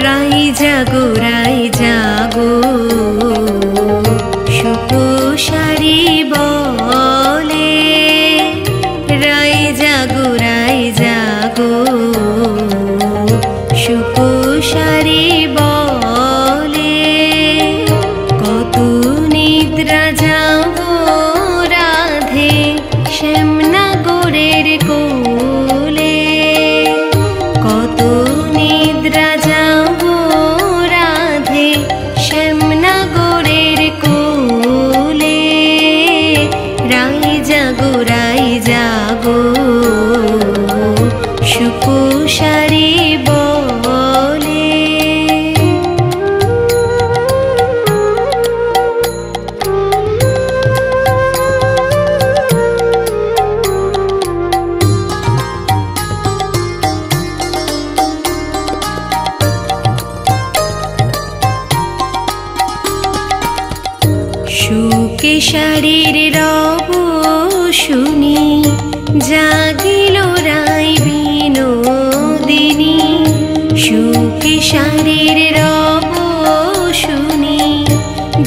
রাই জাগো সুপোষারি বলে, রাই জাগো সুপোষারি বলে, কত নিদ্রা যাব রাধে শ্যামনগরের কোলে, কত নিদ্রা যাব রাধে শ্যামনগরের কোলে, রাই জাগো সুপোষারি বলে। সুকে শাড়ির রব শুনি জাগিল রাই বিনোদিনী, সুকে শাড়ির রব শুনি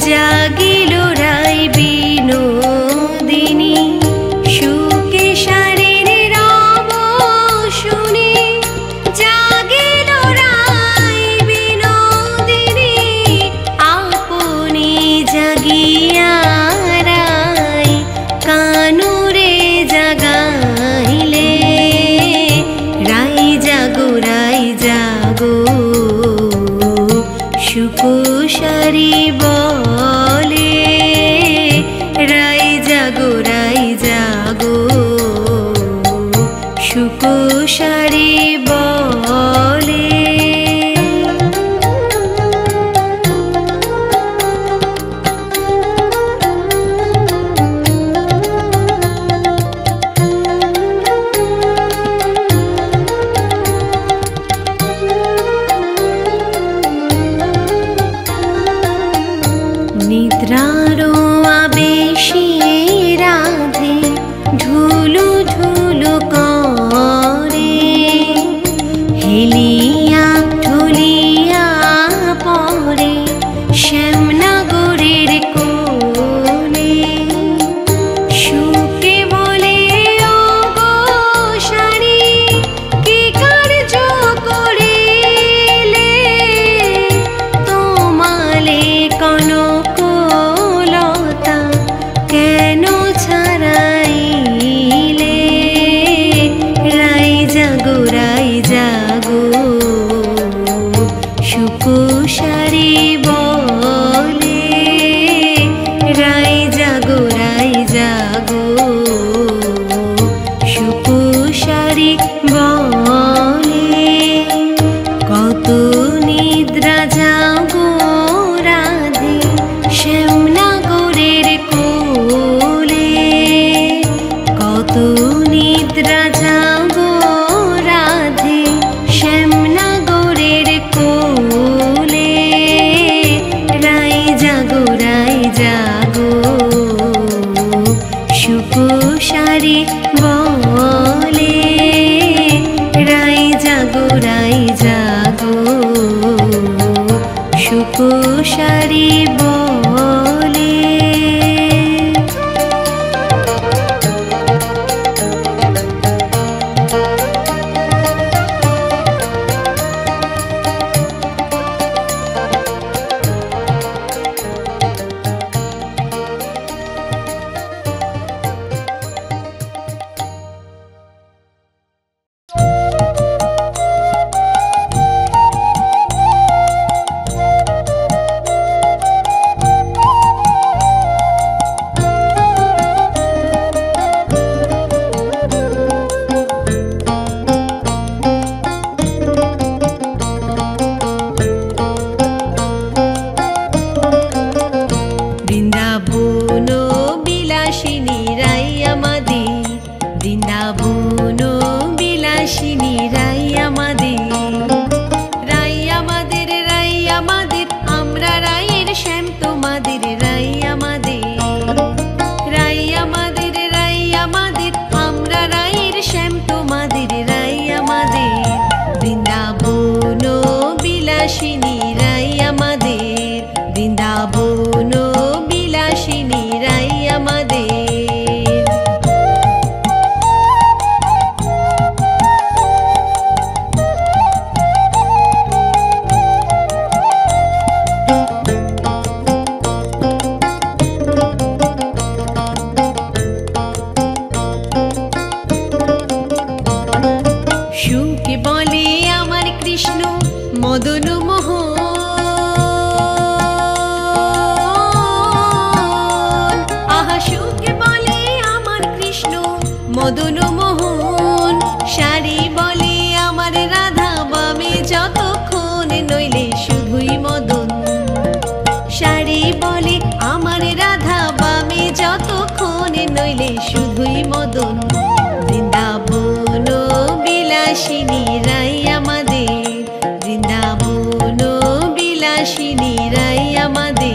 জাগিল রাই বিনোদিনী, সুকে শাড়ির রব শুনি জাগিল রাই বিনোদিনী, আপনি জাগিয়া রাই কানুরে জাগাইলে, রাই জাগো সুপোষারি বলে, রাই জাগো সুপোষারি বলে। নিদ্রারো আবেশে রাধে ঢুলু ঢুলু করে, হেলিয়া ঢুলিয়া পড়ে শ্যামনগরের কোলে, সুকে বলে ও গো সারি কি কার্য করিলে, তোমালে কনক লতা কেন ছাড়াইলে, রাই জাগো সুপোষারি বলে, রাই জাগো সুপোষারি বলে, কত নিদ্রা যাব রাধে শ্যামনগরের কোলে, কত নিদ্রা যাব রাধে শ্যামনগরের কোলে, রাই জাগো সুপোষারি বলে, রাই জাগো সুপোষারি বলে। কৃষ্ণ মদন মোহন। আহা সুখে বলে আমার কৃষ্ণ মদন মোহন। সারি বলে আমার রাধা বামে যতক্ষণ নইলে শুধুই মদন। সারি বলে আমার রাধা বামে যতক্ষণ নইলে শুধুই মদন। বৃন্দাবন বিলাসিনী রাই আমাদের, বৃন্দাবন বিলাসিনী রাই আমাদের।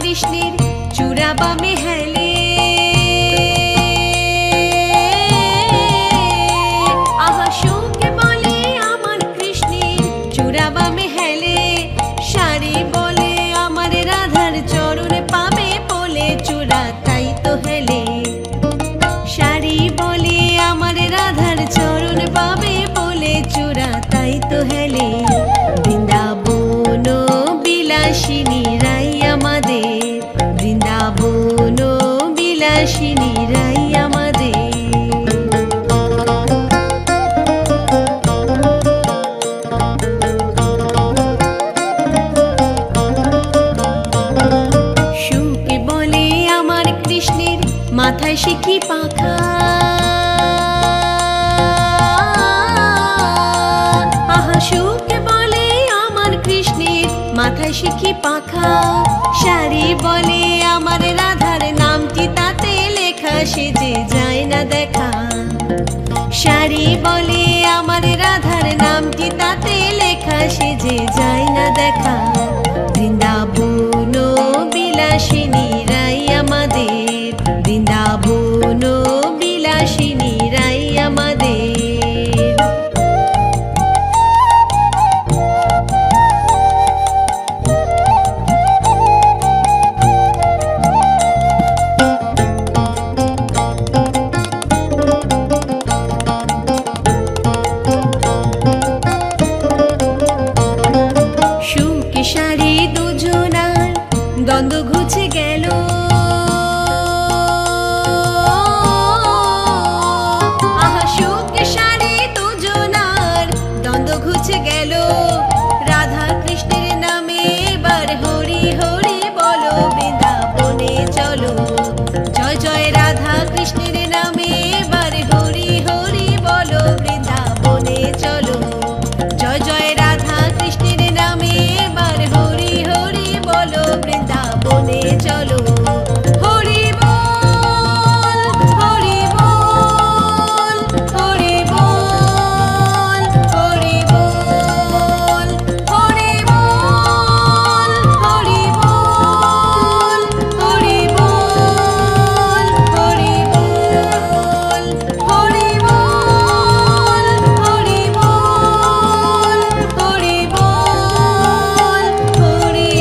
কৃষ্ণের চূড়া বামে হেলে, আহা সুখে বলে আমার কৃষ্ণের চূড়া বামে হেলে। সারি বলে আমার রাধার চরণ পাবে বলে চূড়া তাই তো হেলে। সারি বলে আমার রাধার চরণ পাবে বলে চূড়া তাই তো হেলে। বৃন্দাবন বিলাসিনী রাই আমাদের, বৃন্দাবন বিলাসিনী রাই আমাদের। সুখে বলে আমার কৃষ্ণের মাথায় শিখি পাখা, আহা সুখে বলে আমার কৃষ্ণের মাথায় শিখি পাখা। সারি বলে আমার রাধার নামটি তাতে লেখা, সে যে যায় না দেখা। সারি বলে আমার রাধার নামটি তাতে লেখা, সে যে যায় না দেখা। বৃন্দাবন বিলাসিনী রাই আমাদের, বৃন্দাবন বিলাসিনী রাই আমাদের। সারি দুজনার দ্বন্দ্ব ঘুচে গেল, আহা সুখে সারি দুজনার দ্বন্দ্ব ঘুচে গেল। রাধা কৃষ্ণের নামে এবার হরি হরি বলো, বৃন্দাবনে চলো। জয় জয় রাধা কৃষ্ণের নামে এবার হরি হরি বলো, বৃন্দাবনে চলো। জয় জয় রাধা কৃষ্ণের নামে এবার হরি হরি বলো, বৃন্দাবনে চলো। হরি বল হরি বল হরি বল হরি বল হরি বল হরি বল হরি বল হরি বল হরি বল হরি বল হরি বল হরি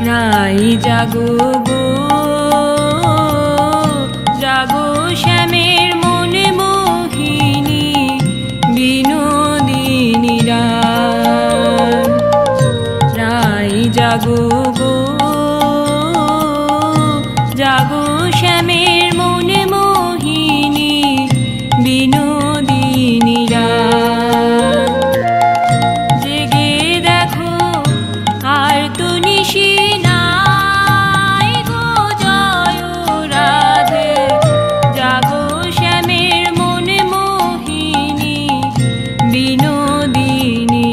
রাই জাগো গো জাগো, শ্যামের মনে মোহিনী বিনোদিনী রাই জাগো গো জাগো, শ্যামের মনে মোহিনী বিনোদিনী জেগে দেখো আর তো নিশি নাই গো, জয় রাধে জাগো, শ্যামের মনে মোহিনী বিনোদিনী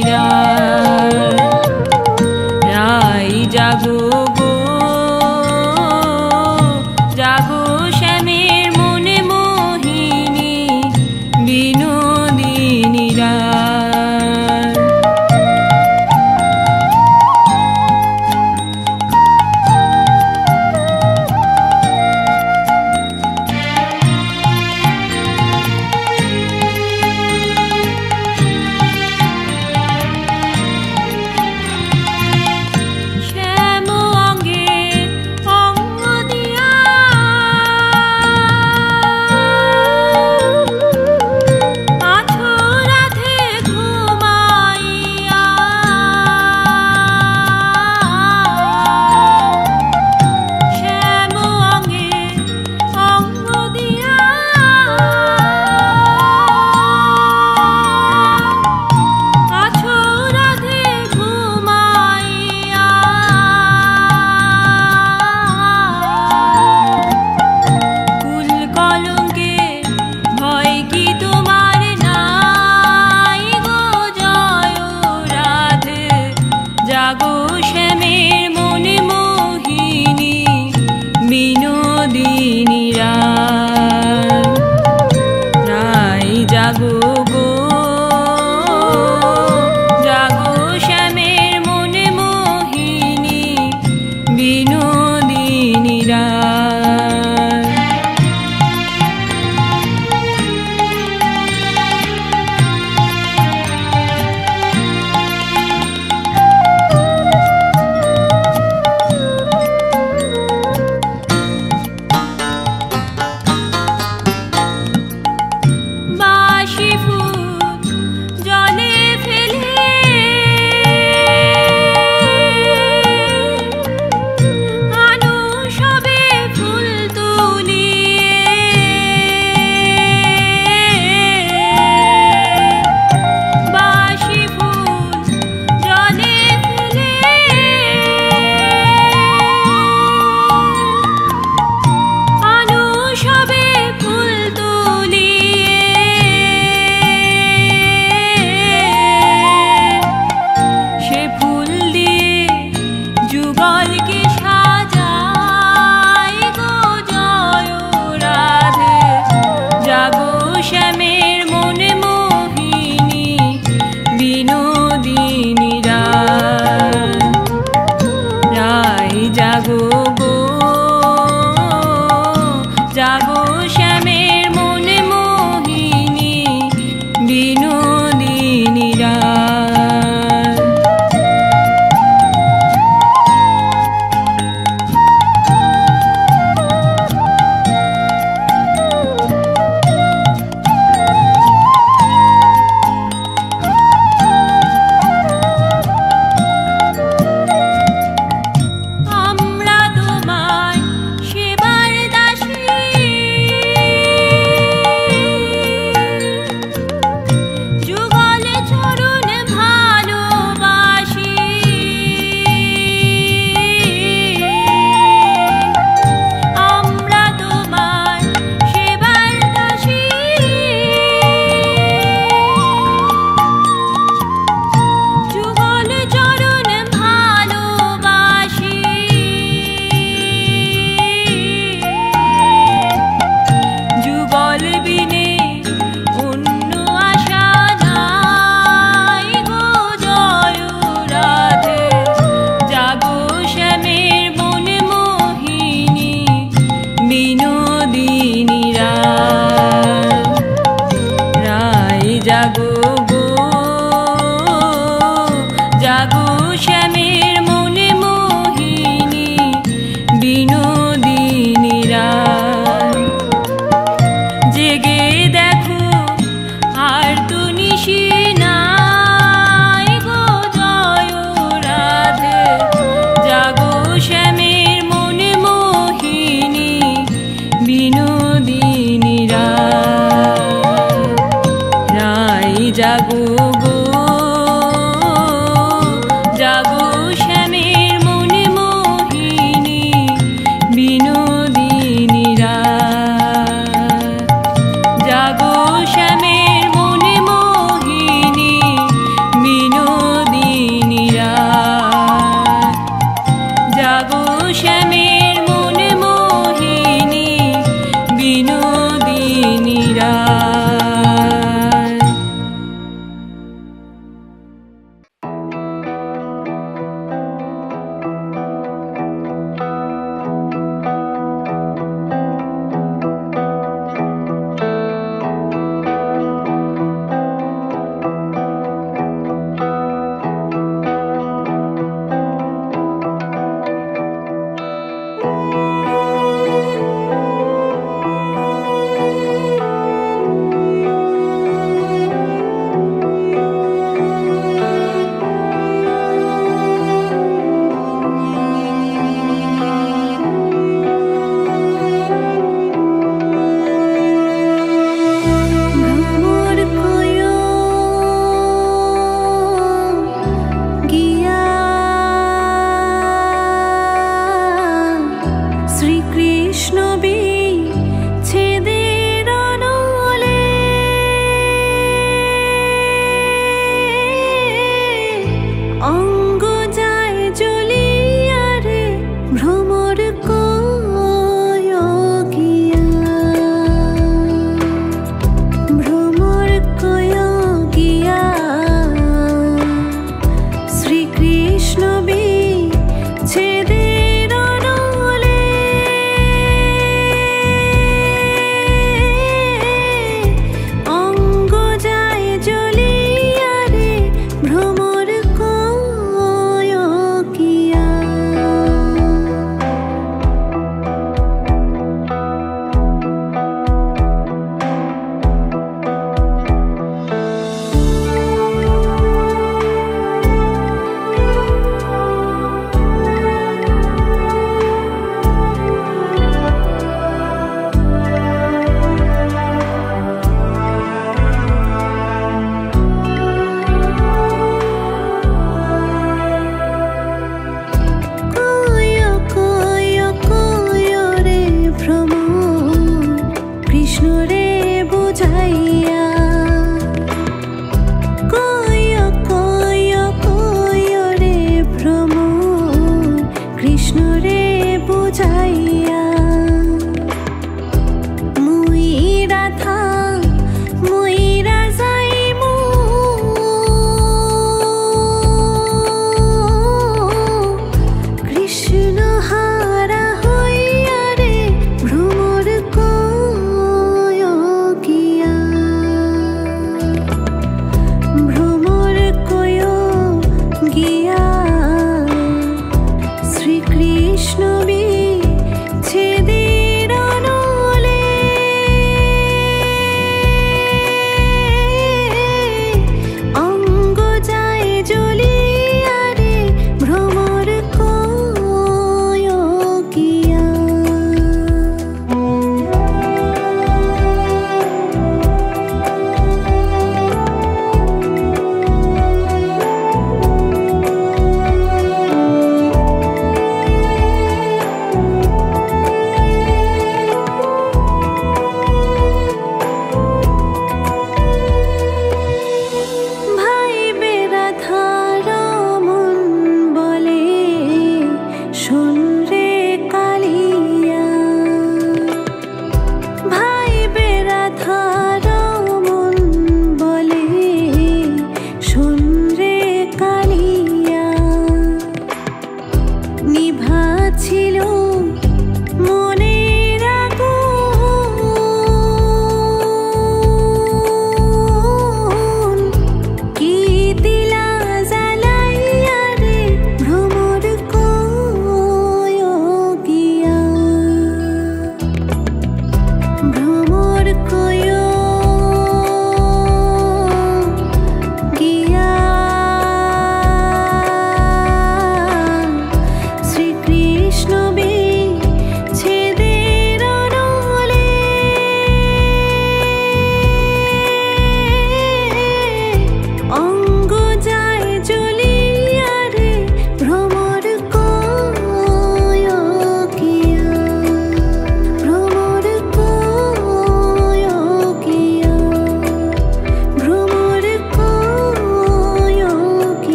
রাই জাগো গো বিনোদিনী রায় জাগো গো জাগো শ্যামের মনে মোহিনী বিনোদিনী রায়।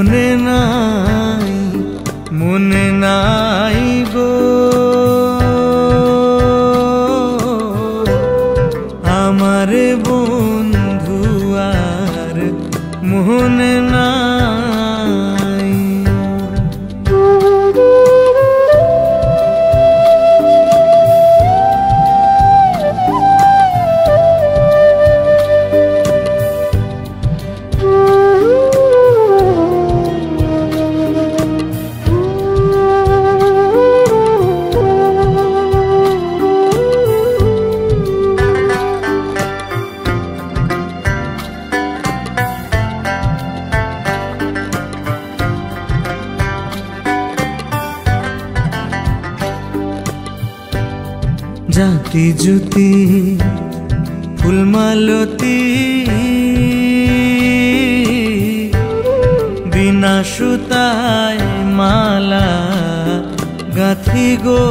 মনে নাই, মনে নাই গো আমার বন্ধু আর মনে নাই। জাতি জুতি ফুলমালতি বিনা সুতায় মালা গাঁথি গো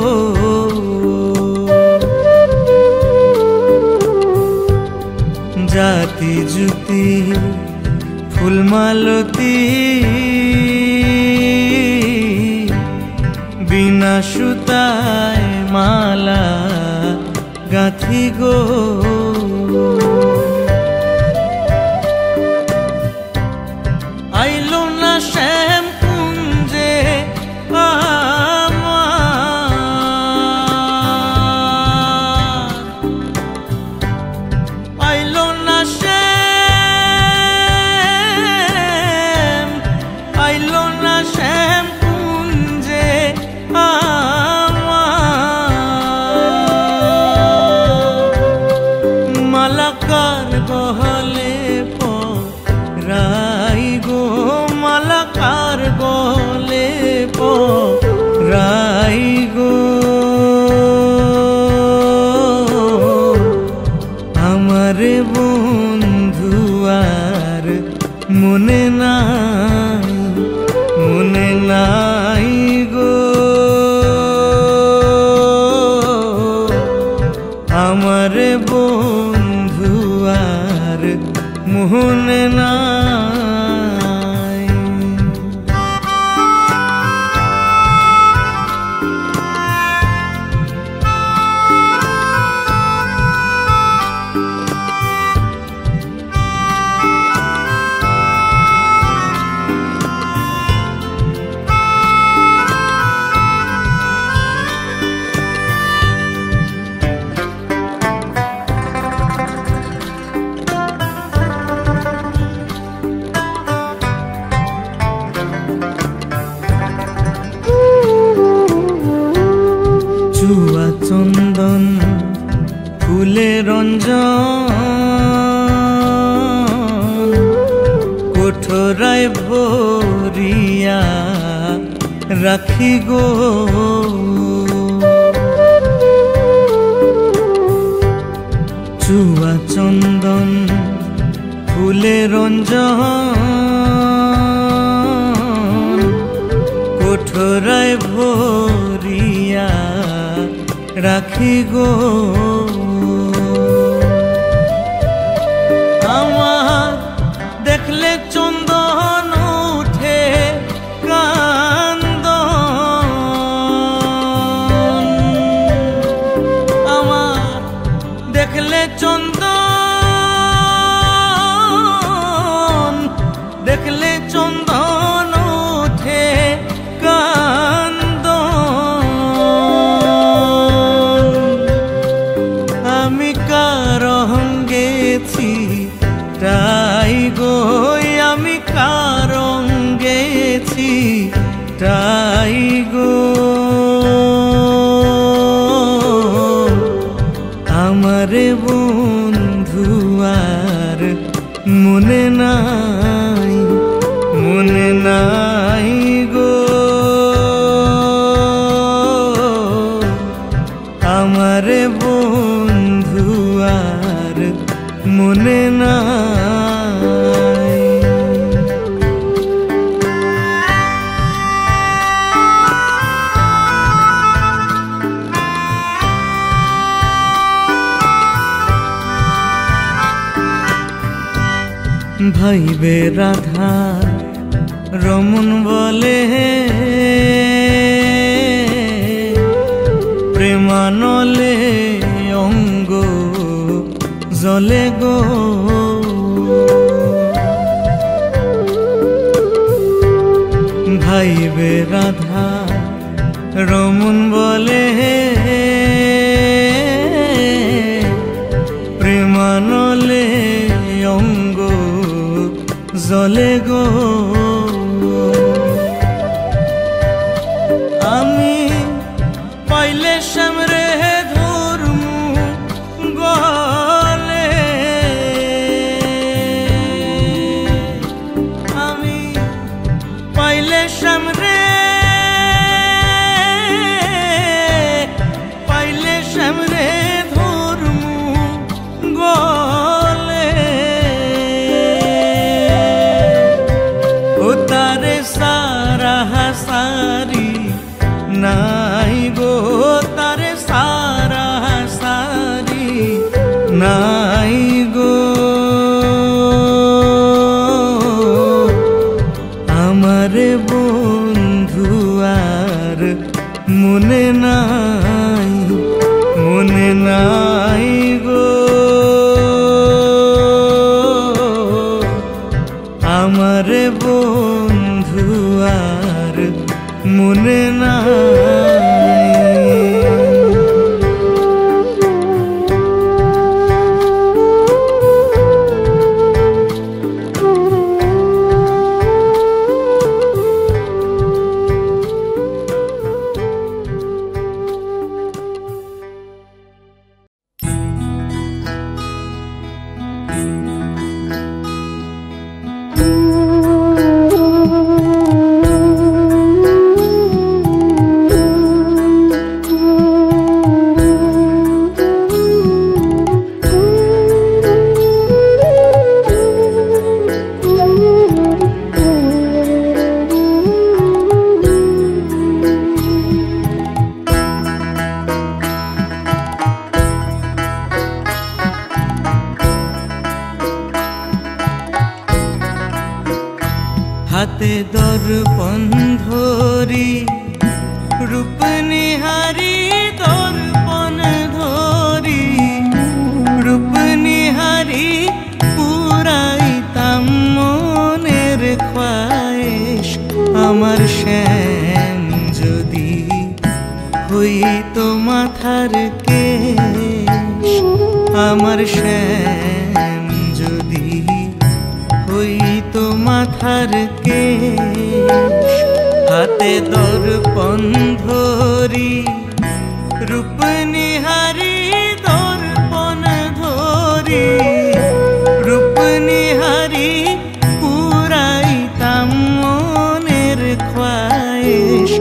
জাতি জুতি ফুলমালতি বিনা সুতায় মালা গাঁথি গো আইলো না শ্যাম কুঞ্জে আইলো না শ্যাম, আইলো না শ্যাম কুঞ্জে মালাকার গহলে পরাই গো মালাকার গহলে পরাই গো আমার বন্ধু আর মনে নাই, মনে নাই গো আমার বন্ধু আর মনে নাই। চুয়া চন্দন ফুলে রঞ্জন কোঠরায় ভরিয়া রাখি গো চুয়া চন্দন ফুলে রঞ্জন কোঠরায় ভরিয়া রাখি গো আমার দেখলে চন্দন উঠে কান্দন, আমার দেখলে চন্দন, দেখলে চন্দন উঠে আমি কারং গেছি তাই গো আমি কারং গেছি তাই গো আমার বন্ধু আর মনে নাই, মনে নাই গো আমার বন্ধু আর মনে নাই। ভাইবে রাধা রমন বলে প্রেমানলে অঙ্গ জলে গো। ভাইবে রাধা রমন বলে প্রেমানলে অঙ্গ জলে গো। আমি পাইলে শ্যামরে ধর্মু গলে, আমি পাইলে শ্যামরে, পাইলে শ্যামরে ধর্মু গলে। ও তারে সারা সারি নাই গো, তারে সারা সারি নাই গো। আমারে বন্ধু আর মনে নাই, মনে নাই গো। আমারে বন্ধু আর মনে নাই। হাতে দর্পণ ধরি রূপ নিহারি, দর্পণ ধরি রূপ নিহারি পুরাইতাম মনের খোয়াইশ। আমার শ্যাম যদি হইতো মাথার কেশ, আমার শ্যাম যদি হইতো মাথার কেশ। হাতে দর্পণ ধরি রূপ নিহারি, দর্পণ ধরি রূপ নিহারি পুরাইতাম মনের খোয়াইশ।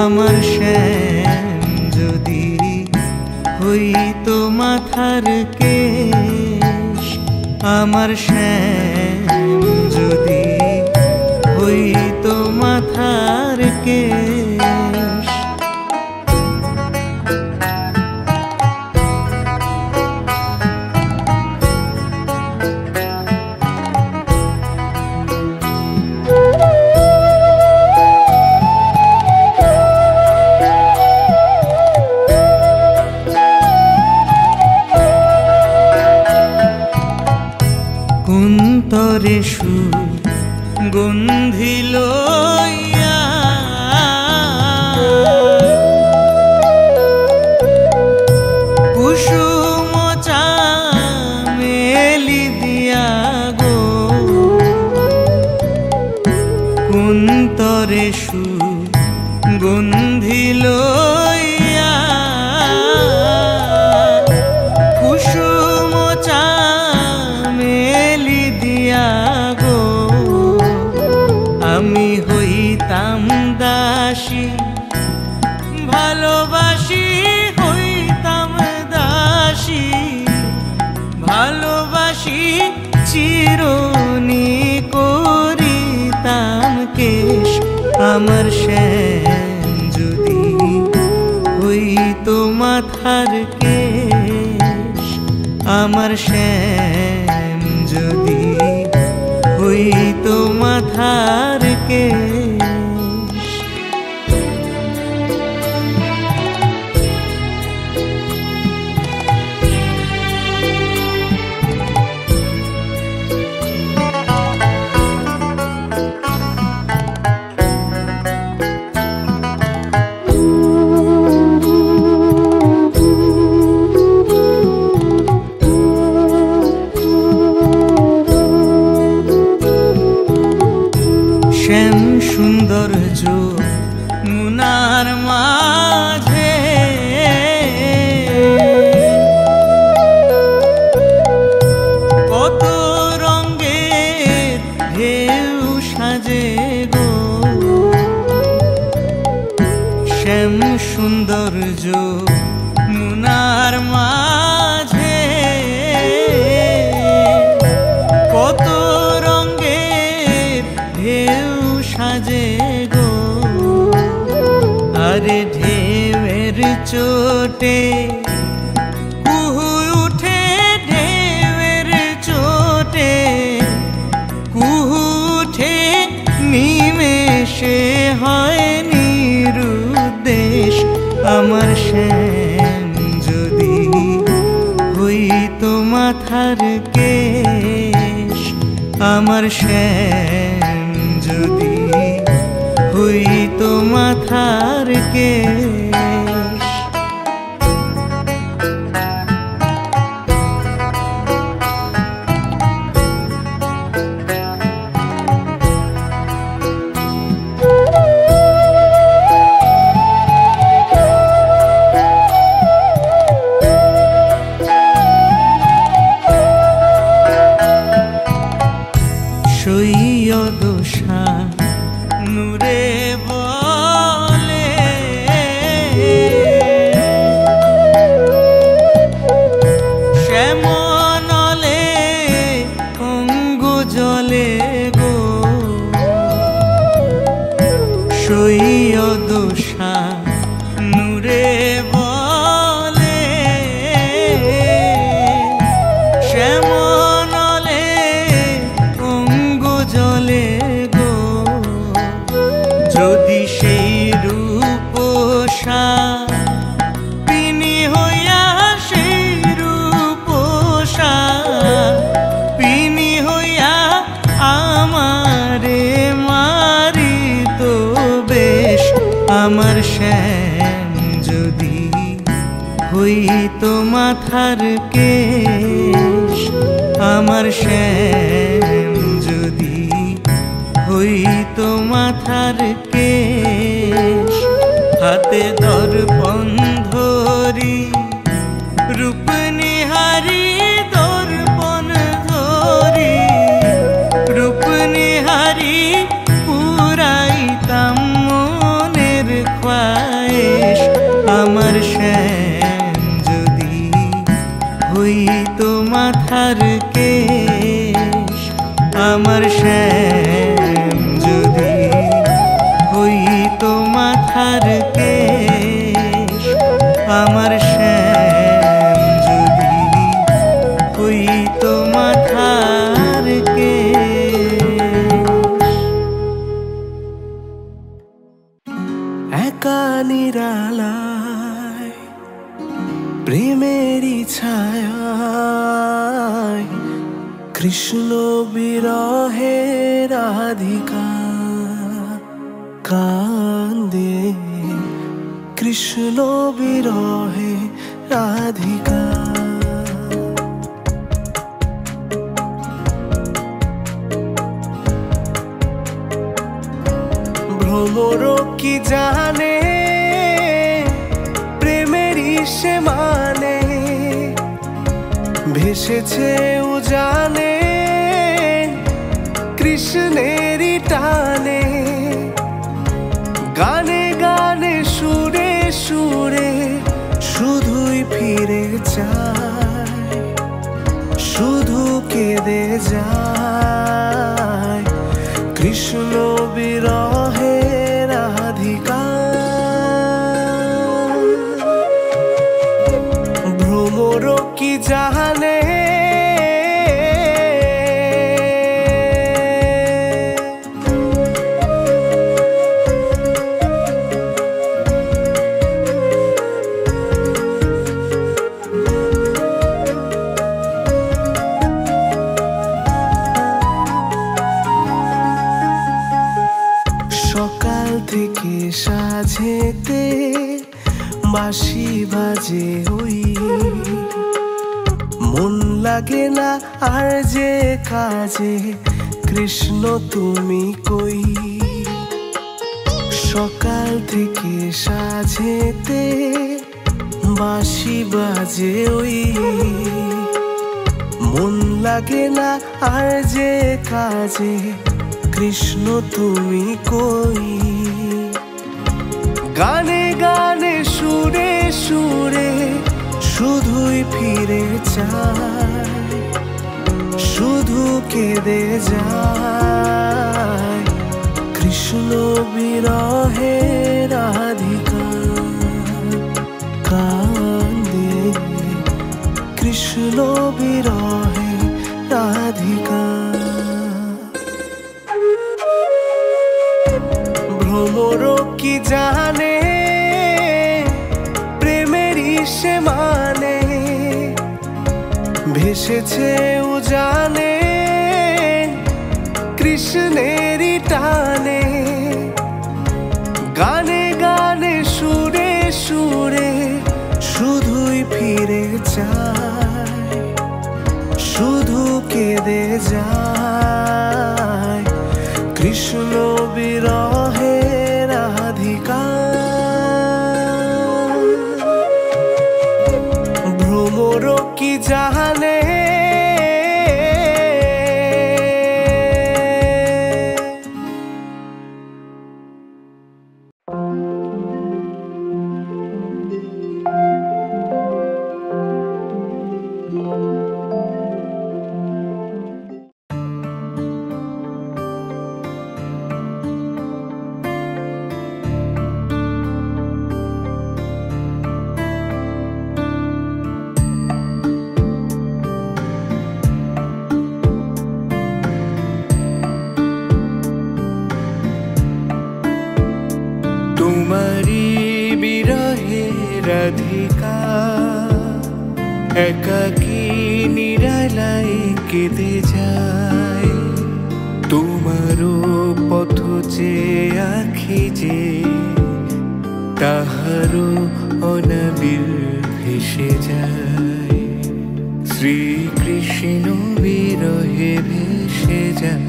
আমার শ্যাম যদি হইতো মাথার কেশ, আমার শ্যাম যদি হইতো মাথার কেশ। কুন্তরে সুগন্ধি লইয়া কুসুম চামেলি দিয়া গো। কুন্তরে সুগন্ধি লইয়া কুসুম চামেলি দিয়া গো। আমি হইতাম দাসী ভালোবাসি, হইতাম দাসী ভালোবাসি চিরনি করিতাম কেশ। আমার শ্যাম যদি হইতো মাথার কেশ, আমার শ্যাম যদি হই হই তো মাথার কেশ। শ্যাম সৌন্দর্য মুনার মাঝে কত রঙের ঢেউ সাজে গো। শ্যাম সৌন্দর্য মুনার মাঝে কত রঙের ঢেউ সাজে গো। আরে ঢেউয়ের চোটে কুহু উঠে, ঢেউয়ের চোটে কুহু উঠে, নিমেষে হয় নিরুদ্দেশ। আমার শ্যাম যদি হইতো মাথার কেশ, আমার শ্যাম যদি হইতো মাথার কেশ। সৈয়দ নূরে বলে শ্যামনলে অঙ্গ জলে গো। সৈয়দ নূরে বলে শ্যামনলে অঙ্গ জলে গো। যদি সেই রূপসা পিনি হইয়া, সেই রূপসা পিনি হইয়া আমারে মারিত বেশ। আমার শ্যাম যদি হইতো মাথার কেশ, আমার শ্যাম যদি হইতো মাথার কেশ। হাতে দর্পণ ধরি রূপ নিহারি, দর্পণ ধরি রূপ নিহারি, পুরাইতাম মনের খ্বায়েশ। আমার শ্যাম যদি হইতো মাথার কেশ, আমার শ্যাম যদি হইতো মাথার কেশ, আমার শ্যাম যদি হইতো মাথার কেশ। একা নিরালায় প্রেমেরই ছায়ায় কৃষ্ণ বিরহে রাধিকা কান্দে। কৃষ্ণ বিরহে রাধিকা ভ্রমর কি জানে প্রেমেরই সে মানে। ভেসেছে উজানে কৃষ্ণেরই টানে। গানে গানে সুরে সুরে শুধুই ফিরে যায়, শুধু কেঁদে যায়। কৃষ্ণ বিরহে রাধিকা ভ্রমর কি জানে বাঁশি বাজে ওই, মন লাগে না আর যে কাজে, কৃষ্ণ তুমি কই। সকাল থেকে সাঁঝেতে বাঁশি বাজে ওই, মন লাগে না আর যে কাজে, কৃষ্ণ তুমি কই। গানে গানে সুরে সুরে শুধুই ফিরে চায়, শুধু কেঁদে যায়, কৃষ্ণ বিরহে রাধিকা কান্দে, কৃষ্ণ বিরহে রাধিকা। ভ্রমর কি জানে প্রেমেরই সে মানে, ভেসেছে উজানে কৃষ্ণেরই টানে। গানে গানে সুরে সুরে শুধুই ফিরে যায়, শুধু কেঁদে যায়, কৃষ্ণ বিরহে রাধিকা। ভ্রমর কি জানে তোমারি বিরহে রাধিকা, একাকী নিরালায় কেঁদে যায়। তোমারও পথ চেয়ে আঁখি যে, তাহারও অনাবিল ভেসে যায়। শ্রীকৃষ্ণ বিরহে ভেসে যায়।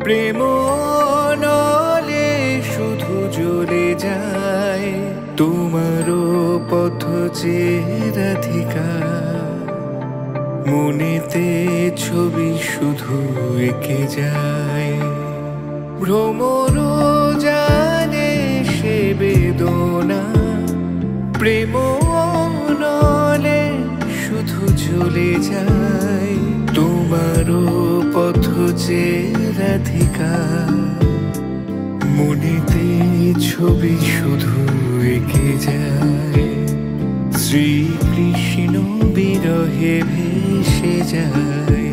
প্রেম নলে শুধু জ্বলে যায়, তোমারও পথ চেয়ে রাধিকা। মনেতে ছবি শুধু এঁকে যায়। ভ্রমর জানে সে বেদনা, প্রেম নলে শুধু জ্বলে যায়, তোমারও পথ চেয়ে রাধিকা। মনেতে ছবি শুধু এঁকে যায়, শ্রীকৃষ্ণ বিরহে ভেসে যায়।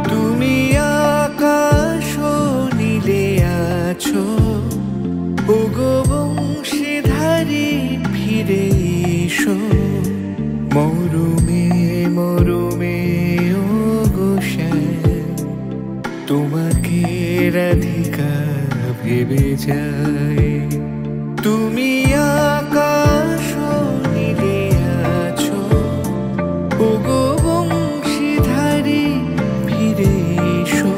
তুমি আকাশ নীলে আছো, ওগো বংশীধারী ফিরে এসো। মরুমে মরুমে ও গোসাই, তোমাকে রাধিকা ভেবে যায়। তুমি আকাশ নীলে আছো, ওগো বংশীধারী ফিরে এসো।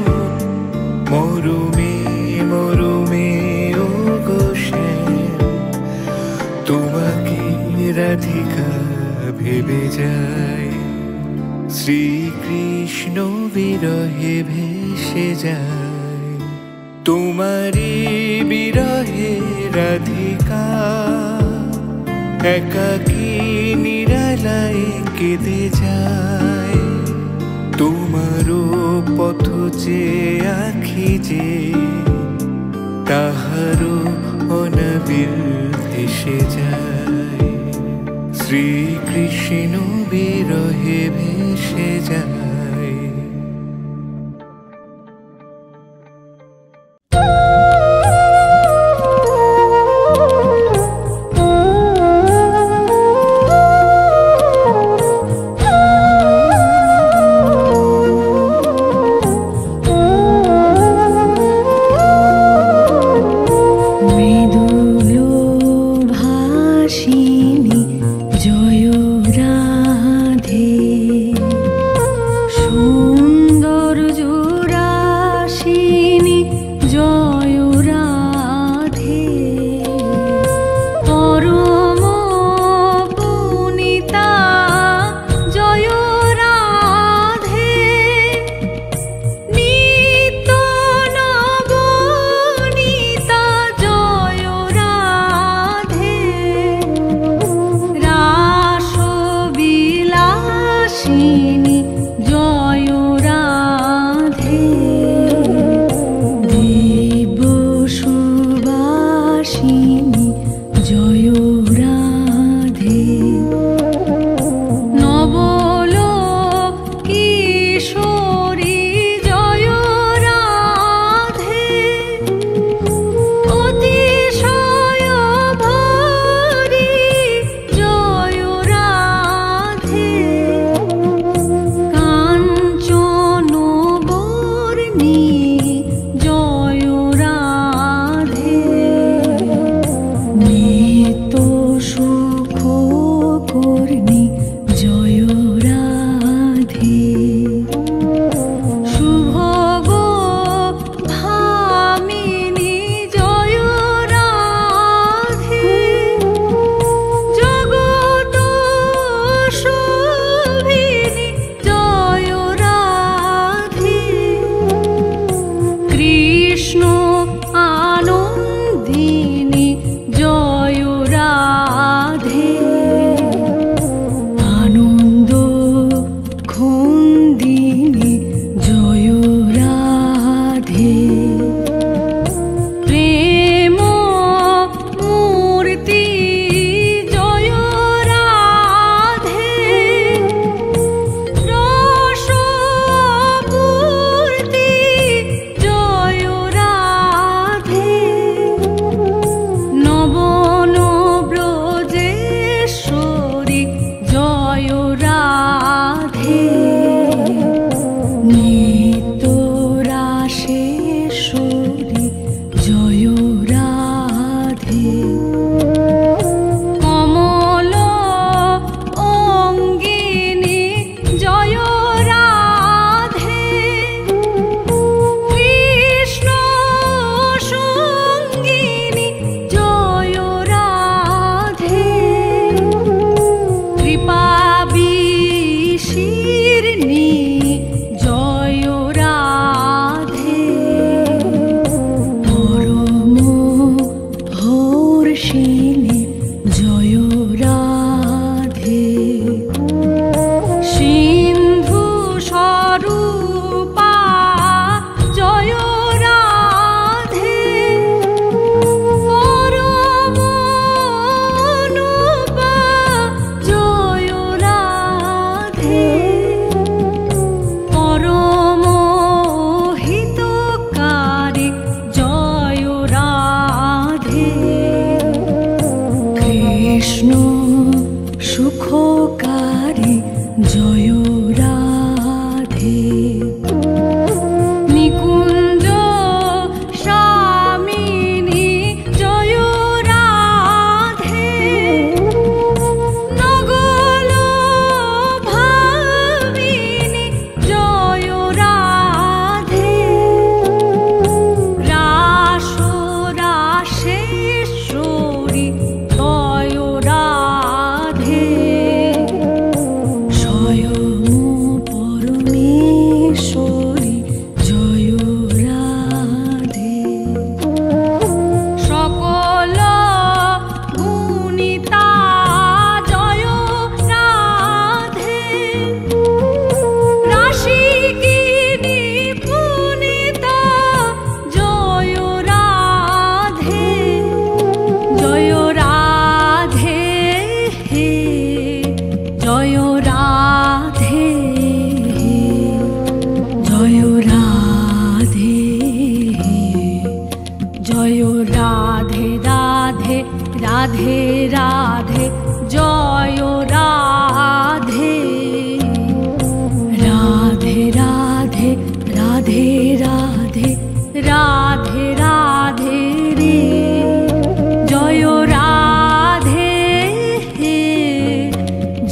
মরুমে মরুমে ও গোসাই, তোমাকে রাধিকা ভেবে যায়। শ্রীকৃষ্ণ বিরহে ভেসে যায়। তোমারি বিরহে রাধিকা, একাকী নিরালায় কেঁদে যায়। তোমারও পথ চেয়ে আঁখি যে তাহারও অনাবিল ভেসে যায়, শ্রীকৃষ্ণ বিরহে ভেসে যায়। জয় রাধে রাধে রাধে রাধে জয় রাধে রাধে রাধে রাধে রাধে রাধে রাধে রে জয় রাধে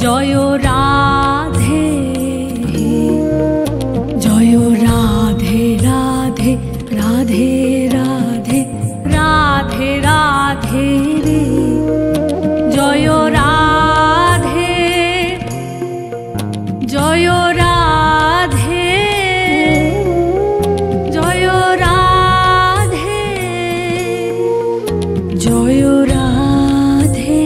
জয় রাধে জয় রাধে রাধে রাধে রাধে রাধে রাধে রে জয় রাধে জয় রাধে জয় রাধে জয় রাধে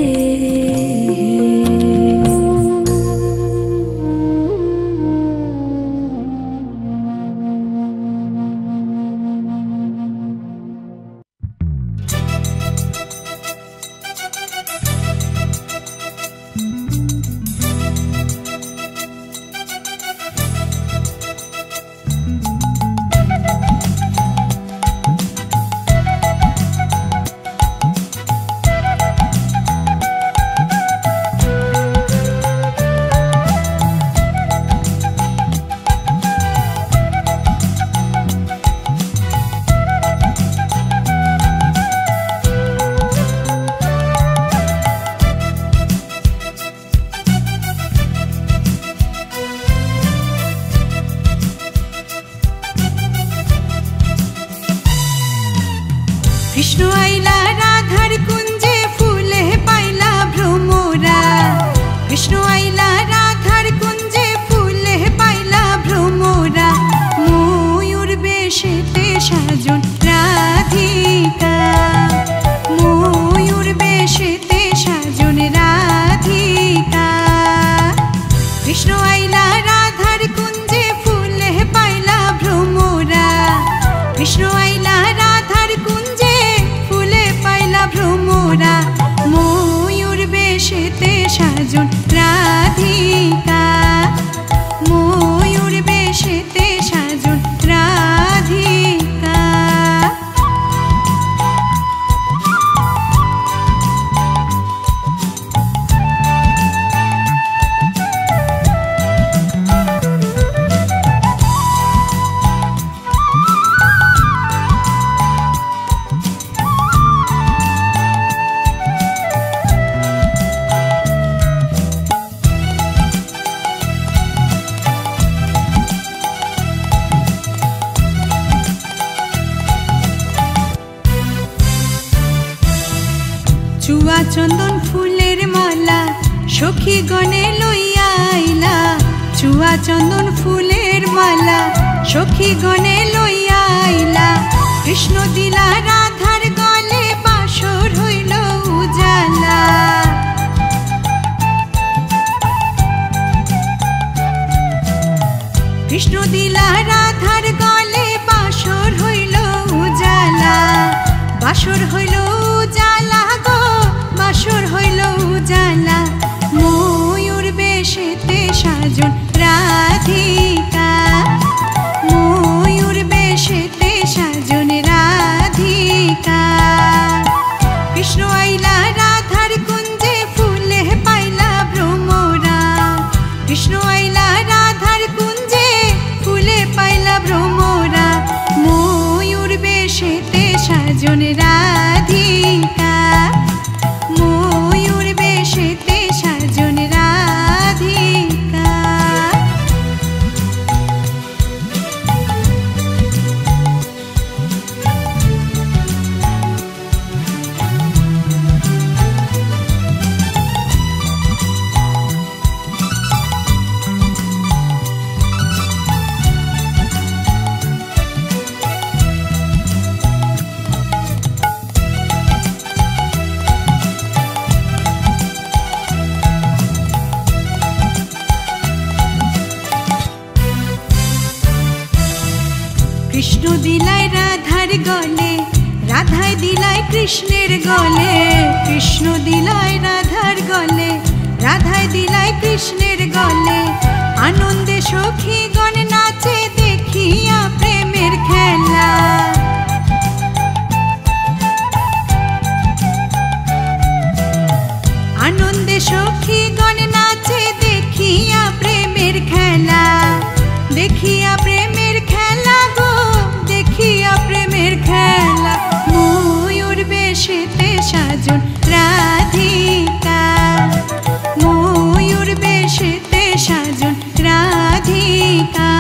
কৃষ্ণ আইলা রাধার কুঞ্জে ফুলে পাইলা ভ্রমরা কৃষ্ণ আইলা রাধার কুঞ্জে ফুলে পাইলা ভ্রমরা ময়ূর বেশেতে সাজন রাধিকা ময়ূর বেশেতে সাজন রাধিকা কৃষ্ণ আইলা রাধার কুঞ্জে ফুলে পাইলা ভ্রমরা কৃষ্ণ আইলা রাধার কুঞ্জে ফুলে পাইলা ভ্রমরা ময়ূর বেশেতে সাজন রাধিকা ময়ূর বেশেতে সাজন রাধিকা চুয়া চন্দন ফুলের মালা সখী গণে লইয়া আইলা চুয়া চন্দন ফুলের মালা সখী গণে লইয়া আইলা কৃষ্ণ দিলা রাধার গলে বাসর হইল উজালা কৃষ্ণ দিলা রাধার গলে বাসর হইল উজালা বাসর হইল উজালা গো বাসর হইল উজালা ময়ূর বেশেতে সাজন রাধিকা ময়ূর বেশেতে সাজন রাধিকা কৃষ্ণ আইলা রাধার কুঞ্জে ফুলে পাইলা ভ্রমরা কৃষ্ণ আইলা রাধার কুঞ্জে ফুলে পাইলা ভ্রমরা ময়ূর বেশেতে সাজন রাধিকা ময়ূর বেশেতে সাজন রাধিকা কৃষ্ণ দিলায় রাধার গলে রাধায় দিলায় কৃষ্ণের গলে কৃষ্ণ দিলায় রাধার গলে রাধায় দিলায় কৃষ্ণের গলে আনন্দে সখীগণ নাচে দেখিয়া প্রেমের খেলা সাজন রাধিকা, ময়ূর বেশেতে সাজন রাধিকা।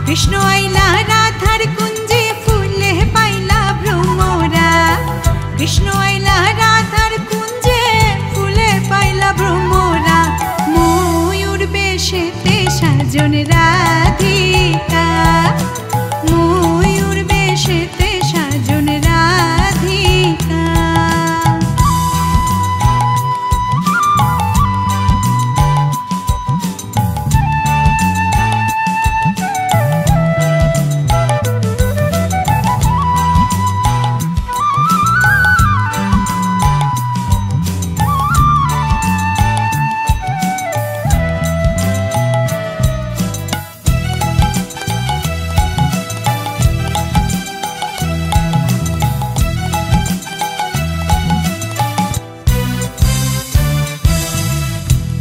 কৃষ্ণ আইলা রাধার কুঞ্জে ফুলে পাইলা ভ্রমরা, কৃষ্ণ আইলা রাধার কুঞ্জে ফুলে পাইলা ভ্রমরা, ময়ূর বেশেতে সাজন রাধিকা, ময়ূর বেশেতে সাজন রাধিকা।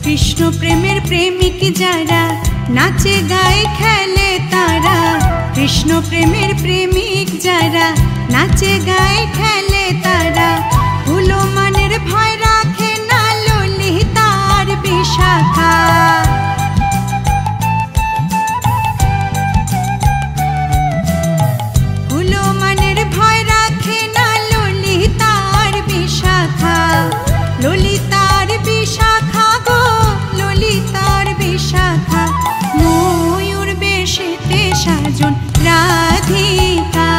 কৃষ্ণ প্রেমের প্রেমিক যারা নাচে গায়ে খেলে তারা, কৃষ্ণ প্রেমের প্রেমিক যারা নাচে গায়ে খেলে তারা, ভুলো মনের ভয় রাখে না ললিতার বিশাখা। ভুলো মনের ভয় রাখে না ললিতার বিশাখা, ললিতার বিশাখা গো ললিতার বিশাখা, ময়ূর বেশেতে সাজন রাধিকা,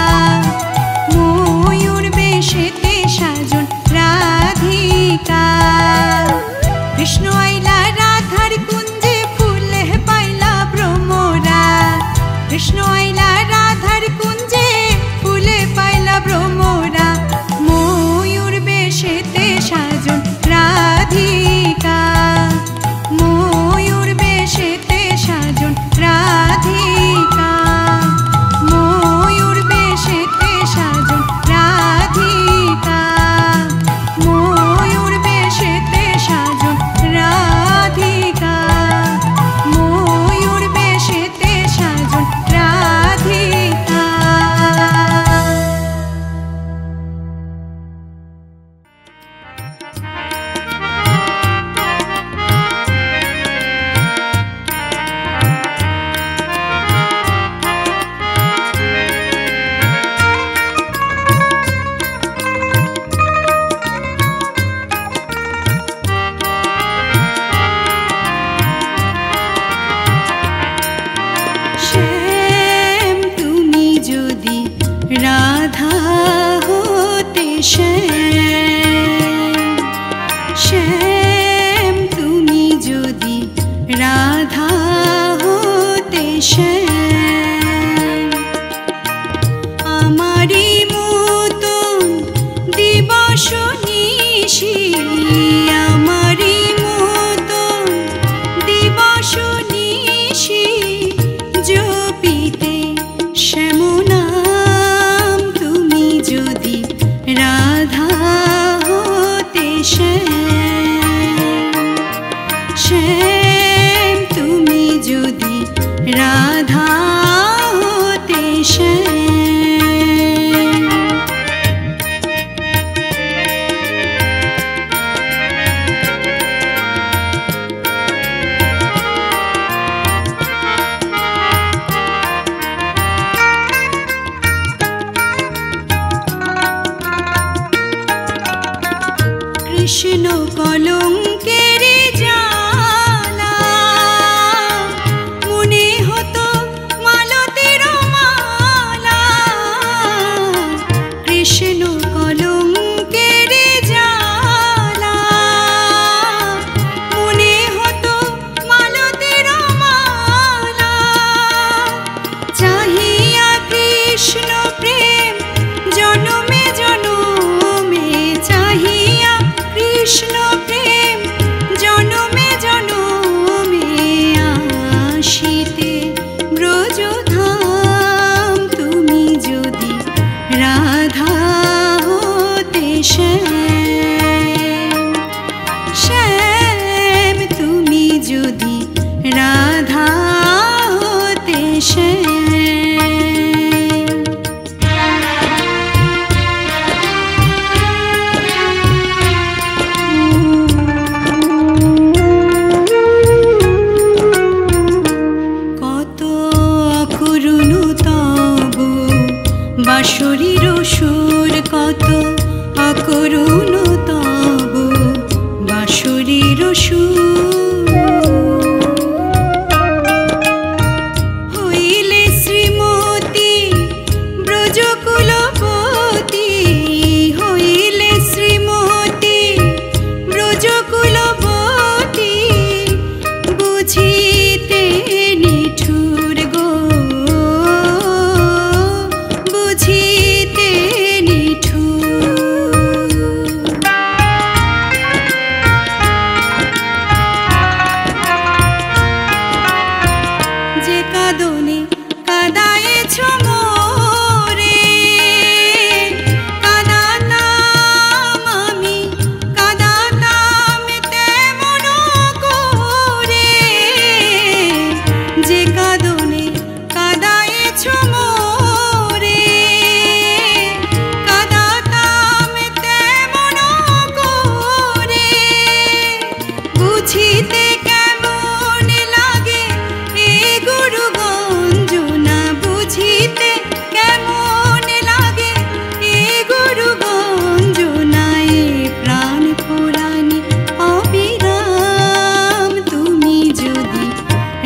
ময়ূর বেশেতে সাজন রাধিকা। কৃষ্ণ আইলা রাধার কুঞ্জে ফুলে পাইলা ভ্রমরা, কৃষ্ণ আইলা রাধার কুঞ্জে ফুলে পাইলা ভ্রমরা, ময়ূর বেশেতে সাজন রাধিকা, ময়ূর বেশেতে সাজন রাধিকা, ময়ূর বেশেতে সাজন রাধিকা, ময়ূর বেশেতে সাজন রাধিকা, ময়ূর বেশেতে সাজন রাধিকা। শ্যাম তুমি যদি রাধা হতে, শ্যাম, শ্যাম তুমি যদি রাধা হতে, শ্যাম, আমারই মতন দিবস নিশি, আমারই মতন দিবস নিশি জপিতে শ্যাম নাম, তুমি যদি রাধা হতে, শ্যাম, শ্যাম তুমি যদি রাধা হতে, শ্যাম। কৃষ্ণ কলঙ্কের জ্বালা মনে হতো মালতীর মালা, কৃষ্ণ কলঙ্কের জ্বালা মনে হতো মালতীর মালা, চাহিয়া কৃষ্ণ প্রেম জনমে জনমে, চাহিয়া কৃষ্ণ প্রেম বাঁশরীর সুর কত অকরুণ তব বাঁশরীর সুর হইলে শ্রীমতী ব্রজকুলবতী হইলে শ্রীমতী ব্রজকুলবতী বুঝিতে নিঠুর গো বুঝিতে নিঠুর যে কাঁদনে কাঁদায়েছ মোরে কাঁদাতাম আমি কাঁদাতাম তেমন করে যে কাঁদনে কাঁদায়েছ মোরে কাঁদাতাম তেমন করে বুঝিতে কেমন লাগে এ গুরু গঞ্জনা বুঝিতে কেমন লাগে এ গুরু গঞ্জনা এ প্রাণ পুরাণী অবিরাম তুমি যদি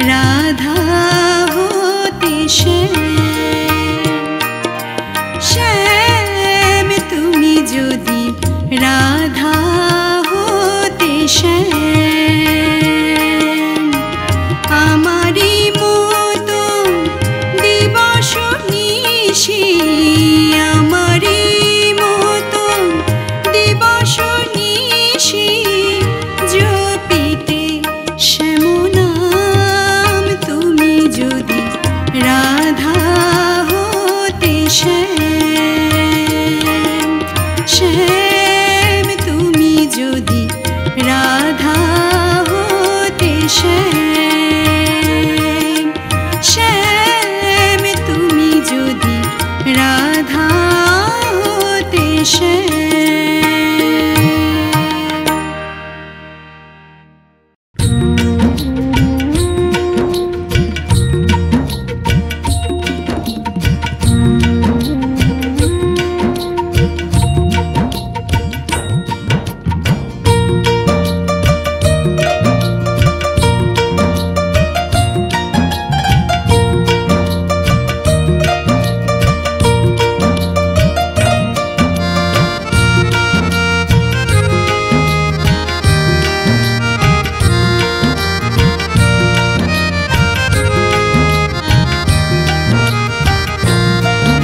রাধা হতে শ্যাম তুমি যদি রাধা হতে শ্যাম আমারি মতো দিবস নিশি আমারি মতো দিবস নিশি জপিতে শ্যাম নাম তুমি যদি রাধা হতে শ্যাম শ্যাম তুমি যদি রাধা হতে শ্যাম শ্যাম তুমি যদি রাধা হতে শ্যাম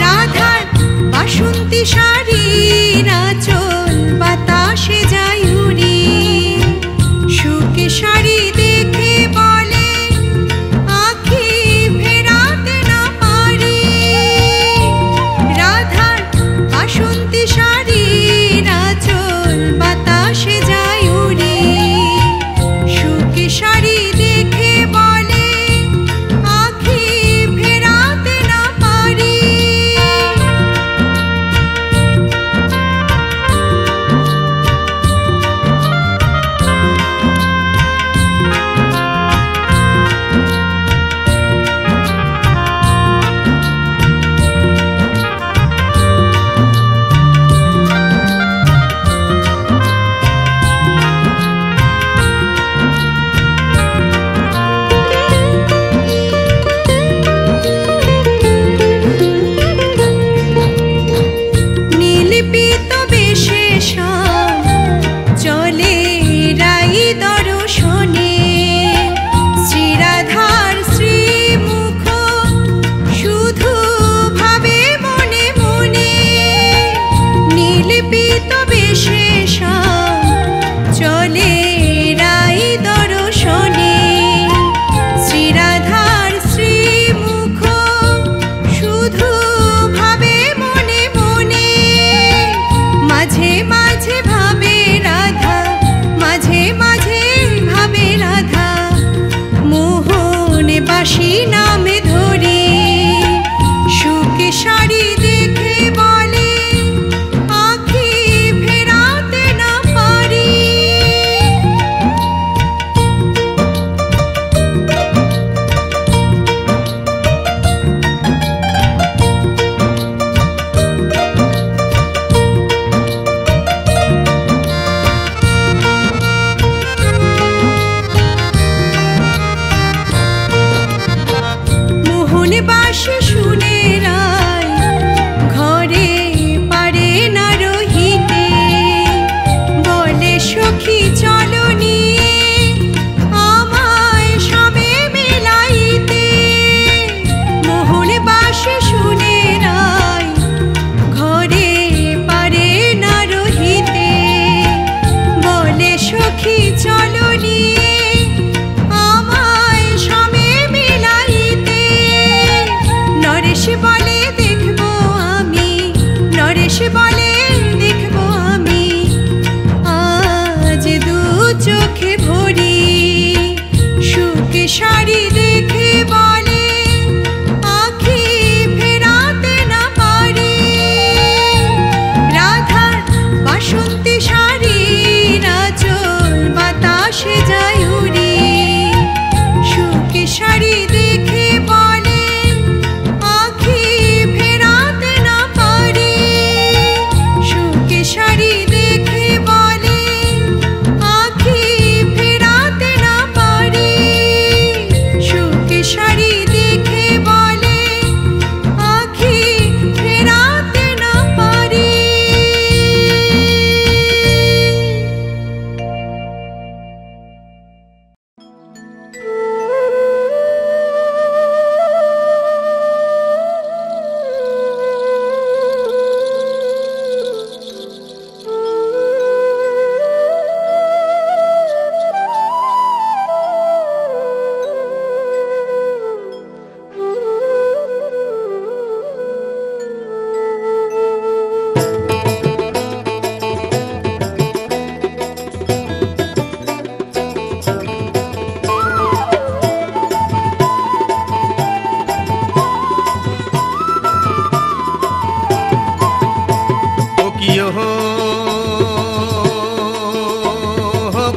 রাধার বাসন্তী শাড়ির আঁচল বাতাসে যায় উড়ি সুখে শাড়ি দেখে বলে আঁখি ফেরাতে না পারি রাধার বাসন্তী শাড়ির আঁচল বাতাসে যায় উড়ি সুখে শাড়ি দেখে বলে আঁখি ফেরাতে না পারি এসে বলেন দেখবো আমি আজ দু চোখে ভরি সুখে শাড়ি দেখে বলে আঁখি ফেরাতে না পারি রাধার বাসন্তী শাড়ি নাচল বাতাসে যায় উড়ি সুখে শাড়ি দেখে বলে আঁখি ফেরাতে না পারি সুখে শাড়ি দেখে বলে আঁখি ফেরাতে না পারি সুখে শাড়ি দেখে বলে আঁখি ফেরাতে না পারি।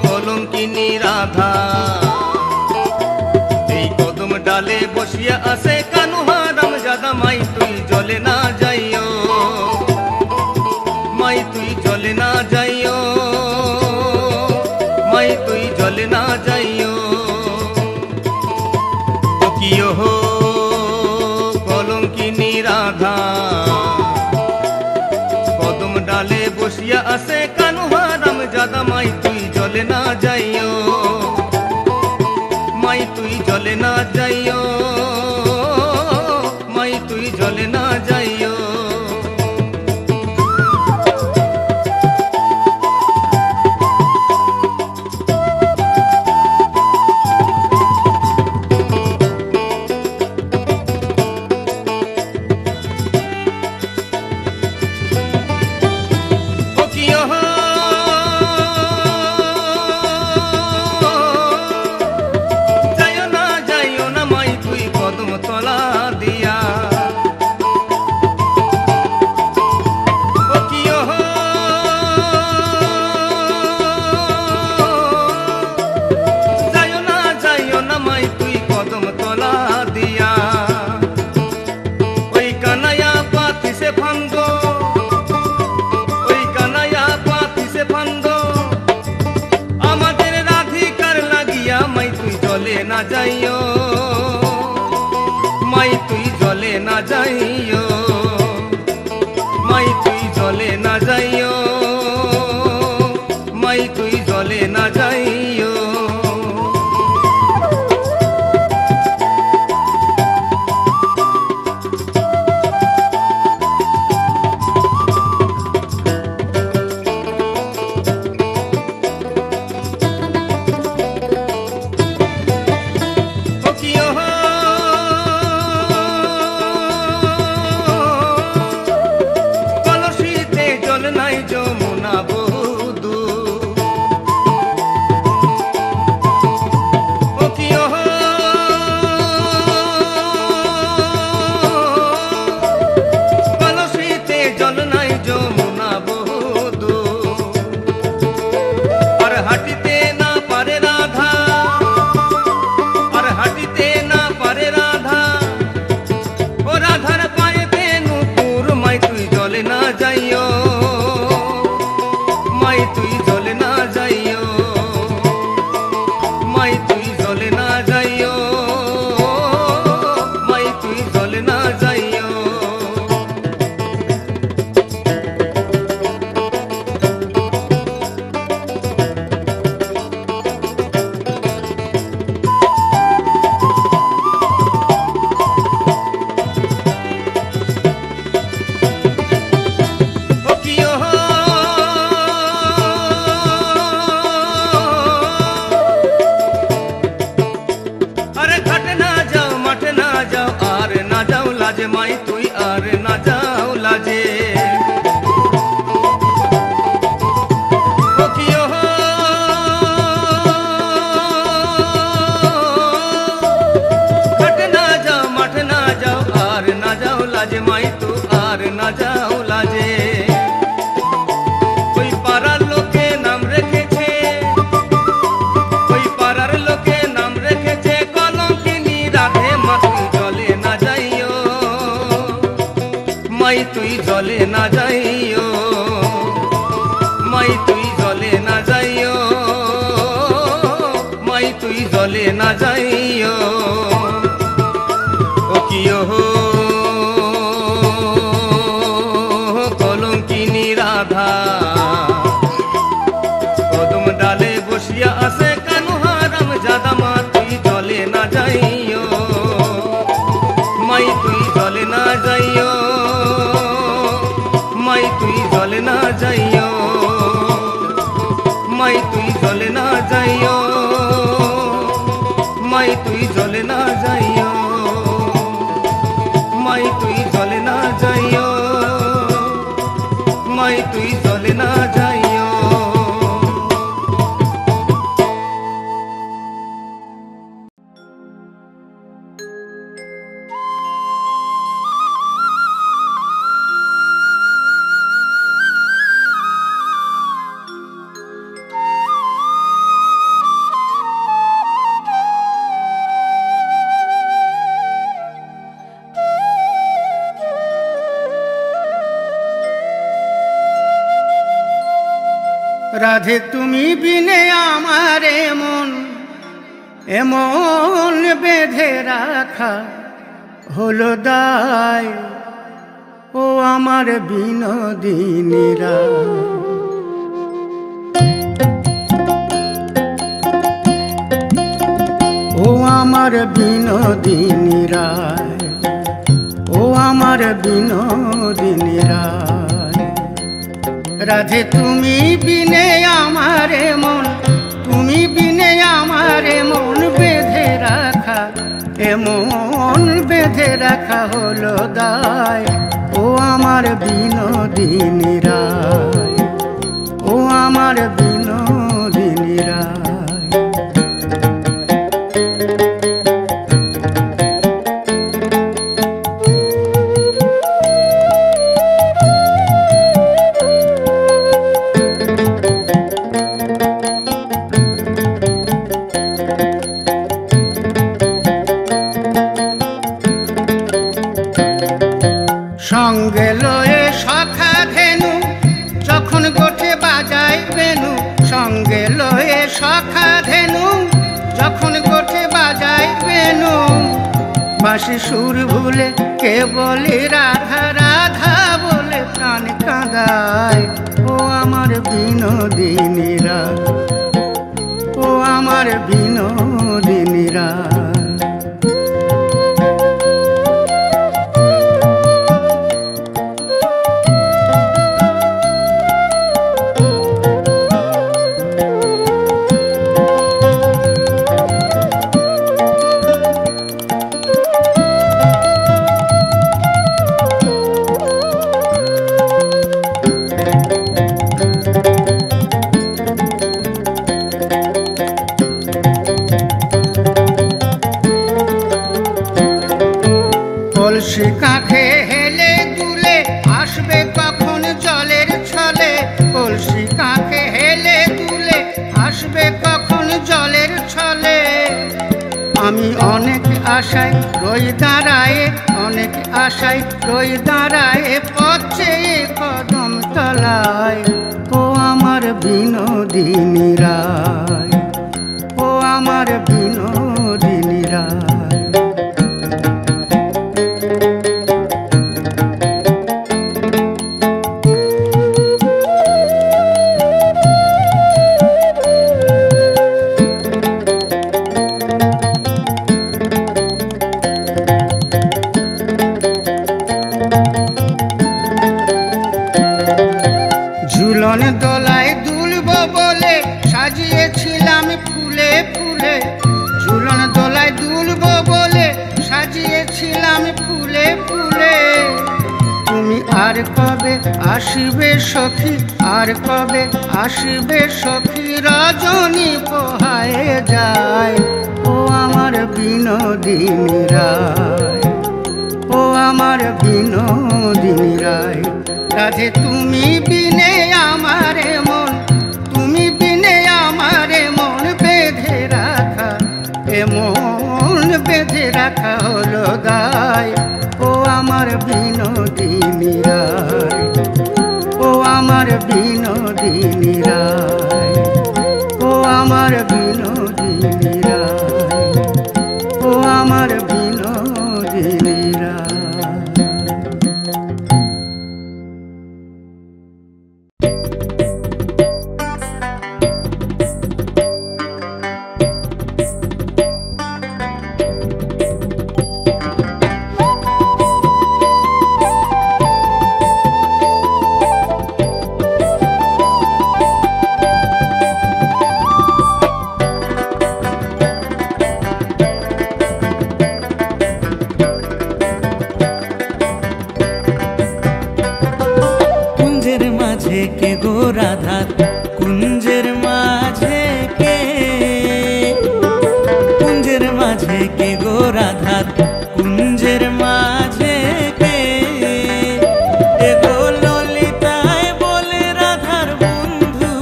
কলঙ্কিনী রাধা এই কদম ডালে বসিয়া আছে কানু হারাম জাদা মাই তুই জলে না যাইও মাই তুই জলে না যাইও মাই তুই জলে না যাইও কিয় হো কলঙ্কিনী রাধা কদম ডালে বসিয়া আছে কানু হারাম জাদা মাই তুই জলে না যাইও মাই তুই জলে না যাইও মাই তুই জলে না যাইও না যাইও মাই তুই জলে না যাইও মাই তুই জলে না যাইও মাই তুই জলে না যাইও না যাও লাজে। ওই পাড়ার লোকে নাম রেখেছে, ওই পাড়ার লোকে নাম রেখেছে কলঙ্কিনী রাধে। মা তুই জলে না যাইও, মাই তুই জলে না যাইও, মাই তুই জলে না যাইও, মাই তুই জলে না যাইও। ও কিও কলঙ্কিনী রাধা, কদম ডালে বসিয়া আসে কানু হারাম জাদা। মা তুই জলে না যাইও, মাই তুই জলে না যাইও, মাই তুই জলে না যাইও, মাই তুই জলে না যাইও, মাই তুই জলে না যাইও, মাই তুই জলে না যাইও, মাই তুই জলে না যাইও। রাধে তুমি বিনে আমার এমন বেঁধে রাখা হলো দায়। ও আমার বিনোদিনীরা, ও আমার বিনোদিনীরা, ও আমার বিনোদিনীরা। রাধে তুমি বিনে আমার তুমি বিনে আমার মন বেঁধে রাখা, এমন বেঁধে রাখা হলো দায়। ও আমার বিনোদিনীরা, ও আমার বিনোদিনীরা। সঙ্গে লয়ে সখা ধেনু যখন গোঠে বাজায় বেনু, সঙ্গে লয়ে সখা ধেনু যখন গোঠে বাজায় বেনু। বাঁশি সুর ভুলে কে বলে রাধা রাধা বলে প্রাণ কাঁদায়। ও আমার বিনোদিনীরা, ও আমার বিনোদিনীরা। কলসি কাঁখে হেলে দুলে আসবে কখন জলের ছলে, কলসি কাঁখে হেলে দুলে আসবে কখন জলের ছলে। আমি অনেক আশায় রই দাঁড়ায়ে, অনেক আশায় রই দাঁড়ায়ে পথ চেয়ে কদম তলায়। ও আমার বিনোদিনীরা, ও আমার বিনোদিনীরা। ঝুলন দোলায় দুলব বলে সাজিয়েছিলাম ফুলে ফুলে, ঝুলন দোলায় দুলব বলে সাজিয়েছিলাম ফুলে ফুলে। তুমি আর কবে আসিবে সখী, আর কবে আসিবে সখী, রজনী পোহায়ে যায়। ও আমার বিনোদিনী রায়, ও আমার বিনোদিনী রায়। রাধে তুমি বিনে আমারে মন, তুমি বিনে আমারে মন বেঁধে রাখা, এ মন বেঁধে রাখা হলো দায়। ও আমার বিনোদিনী রায়, ও আমার বিনোদিনী রায়, ও আমার বিনোদিনী রায়, ও আমার বিনোদিনী রায়। কে গো রাধা, কুঞ্জের মাঝে কে, কুঞ্জের মাঝে কে গো রাধা, কুঞ্জের মাঝে কে, এ গো ললিতায় বলে রাধার বন্ধু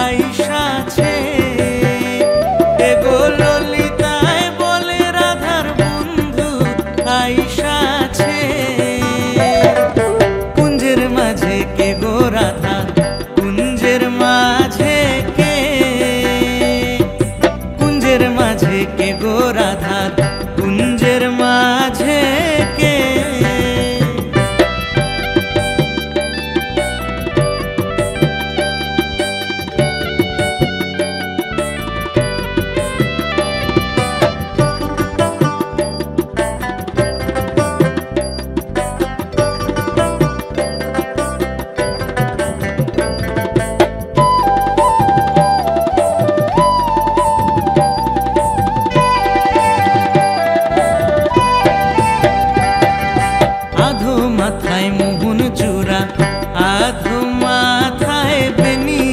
আইসাছে, এ গো ললিতায় বলে রাধার বন্ধু আইসাছে, কুঞ্জের মাঝে কে গো রাধা, কুঞ্জের মাঝে কে, কুঞ্জের মাঝে কে গো রাধা, কুঞ্জের মাঝে কে। মাথায় মোহন চূড়া, আধো মাথায় বেনি,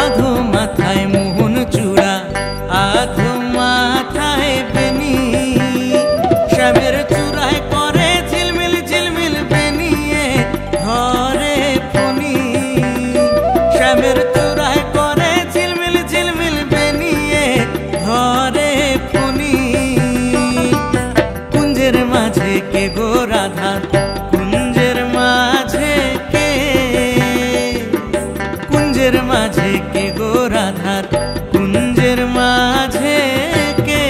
আধো মাথায় মোহন চূড়া, আধো মাথায় বেনি, শ্যামের চূড়ায় করে ঝিলমিল ঝিলমিল বেনিয়ে ঘরে ফনি, শ্যামের চূড়ায় করে ঝিলমিল ঝিলমিল বেনিয়ে ঘরে ফনি, কুঞ্জের মাঝে কে গো রাধা, কুঞ্জের মাঝে কে, কুঞ্জের মাঝে কে গো রাধা, কুঞ্জের মাঝে কে।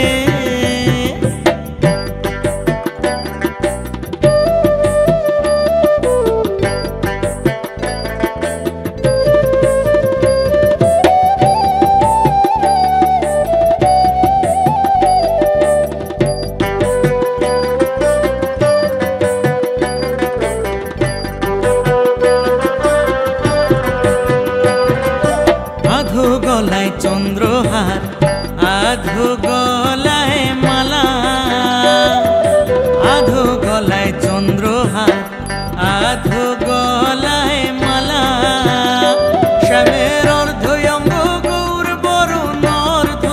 আধো গলায় চন্দ্রহার, আধো গলায় মালা, আধো গলায় চন্দ্রহার, আধো গলায় মালা, শ্যামের অর্ধ অঙ্গ গৌর বরুণ অর্ধ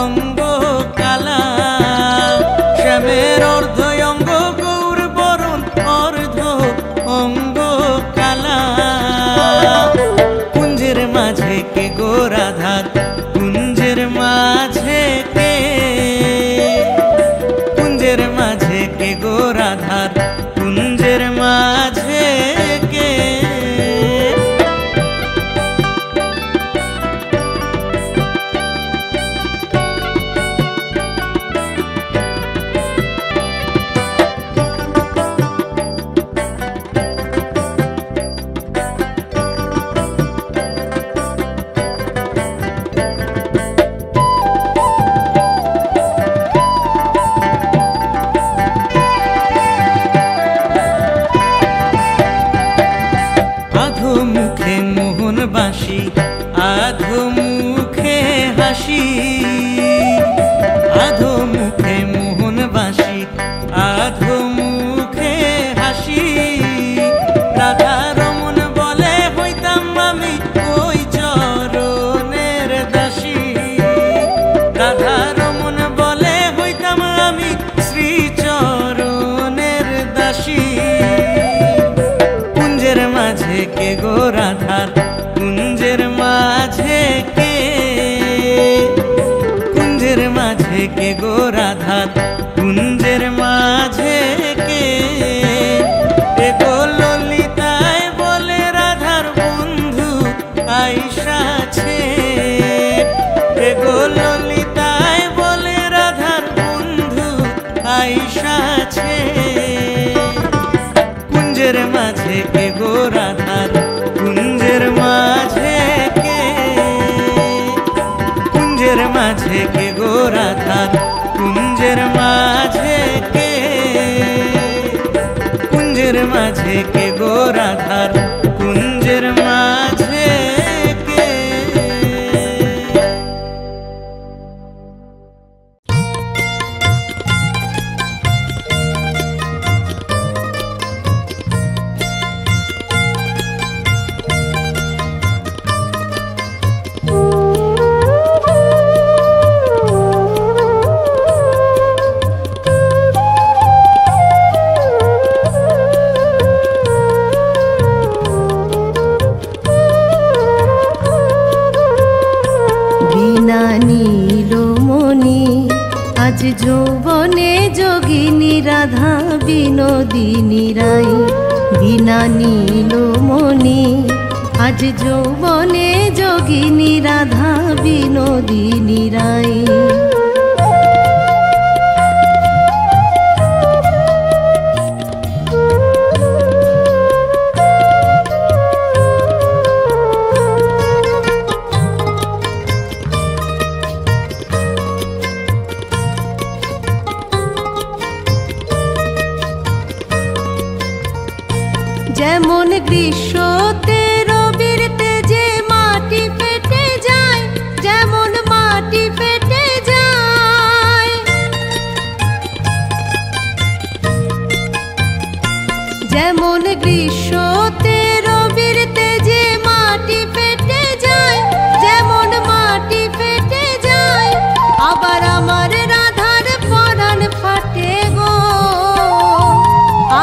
অঙ্গ কালা, শ্যামের অর্ধ অঙ্গ গৌর বরুণ অর্ধ অঙ্গ কালা, কুঞ্জের মাঝে কে গো রাধা, কুঞ্জের মাঝে কে, কুঞ্জের মাঝে কে গো রাধা, কুঞ্জের মাঝে কে। আধো মুখে মোহন বাঁশি, আধো মুখে হাসি, আধো মুখে মোহন বাঁশি, আধো মুখে হাসি, রাধা রমন বলে হইতাম আমি ওই চরণের দাসী, রাধা রমন বলে হইতাম আমি শ্রী চরণের দাসী, মাঝে কে গো রাধার কুঞ্জের মাঝে কে, কুঞ্জের মাঝে কে গো রাধার কুঞ্জের মাঝে কে, কুঞ্জের মাঝে কে গো রাধার কুঞ্জের মাঝে কে। আজ যৌবনে যোগিনী রাধা বিনোদিনী রাই, বিনা নীলমণি আজ যৌবনে যোগিনী রাধা বিনোদিনী রাই। যেমন গ্রীষ্মতে রবির তেজে মাটি ফেটে যায়, যেমন মাটি ফেটে যায়, যেমন গ্রীষ্মতে রবির তেজে মাটি ফেটে যায়, যেমন মাটি ফেটে যায়, আবার আমার রাধার পরাণ ফাটে গো,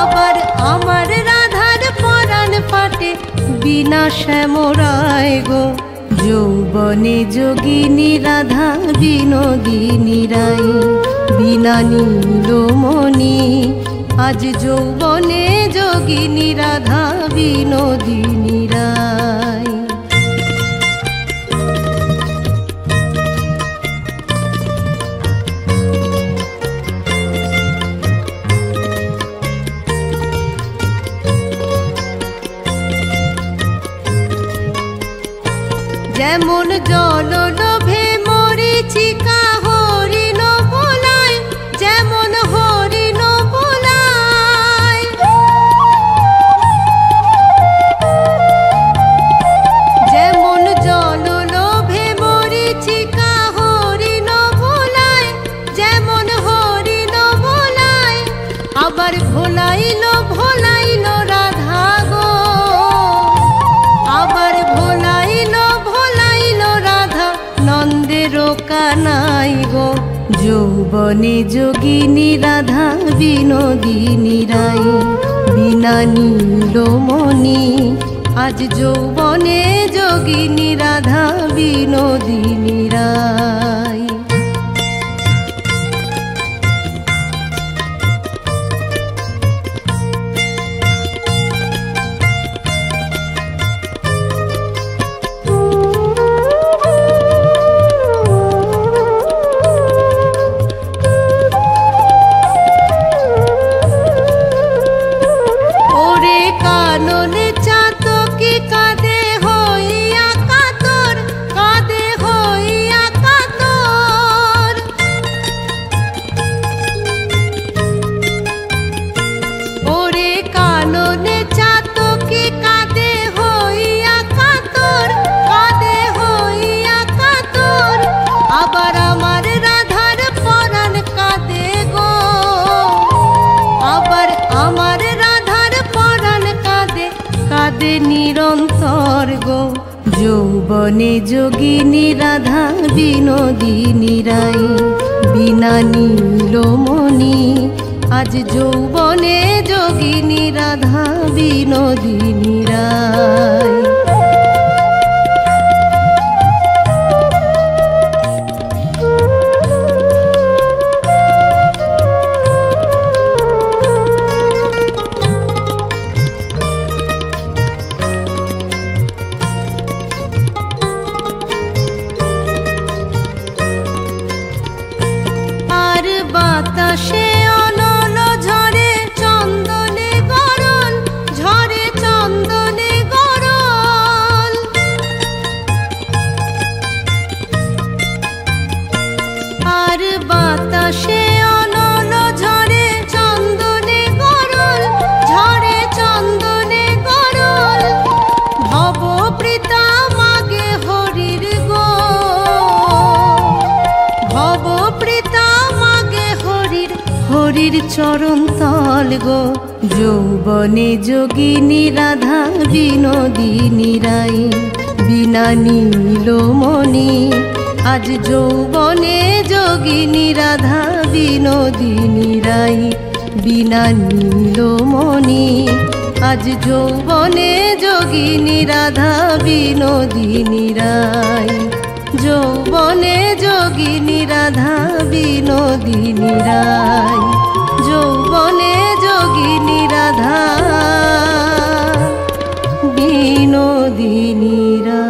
আবার আমার ফাটে বিনা শ্যামরায় গো। যৌবনে যোগিনী রাধা বিনোদিনী রাই, বিনা নীলমণি আজ যৌবনে যোগিনী রাধা বিনোদিনী রাই। যেমন জল লোভে মরিচিকা হরিণ বোলায়, যেমন হরিণ বোলায়, যেমন জল লোভে মরিচিকা হরিণ বোলায়, যেমন হরিণ বোলায়, আবার ভোলাইল ভোলাইল রাধা গো, আবার ভোলাইল নন্দের কানাই গো। যৌবনে যোগিনী রাধা বিনোদিনী রাই, বিনা নীলমণি আজ যৌবনে যোগিনী রাধা বিনোদিনী রাই। কাননে চাতকি কাঁদে হইয়া কাতর, কাঁদে হইয়া কাতর, ওরে কাননে চাতকি কাঁদে হইয়া কাতর, কাঁদে হইয়া কাতর, আবার আমার রাধার পরাণ কাঁদে গো, আবার আমার কাঁদে নিরন্তর গো। যৌবনে যোগিনী রাধা বিনোদিনী রাই, বিনা নীলমণি আজ যৌবনে যোগিনী রাধা বিনোদিনী রাই। বাতাসে অনল ঝরে চন্দনে গরল ঝরে হরির চরণ তল গো, যৌবনে যোগিনী রাধা বিনোদিনী রাই। বিনা নীলমণি আজ যৌবনে যোগিনী রাধা বিনোদিনী রাই। বিনা নীলমণি আজ যৌবনে যোগিনী রাধা বিনোদিনী রাই। যৌবনে যোগিনী রাধা বিনোদিনী রাই। যৌবনে যোগিনী রাধা বিনোদিনী রাই।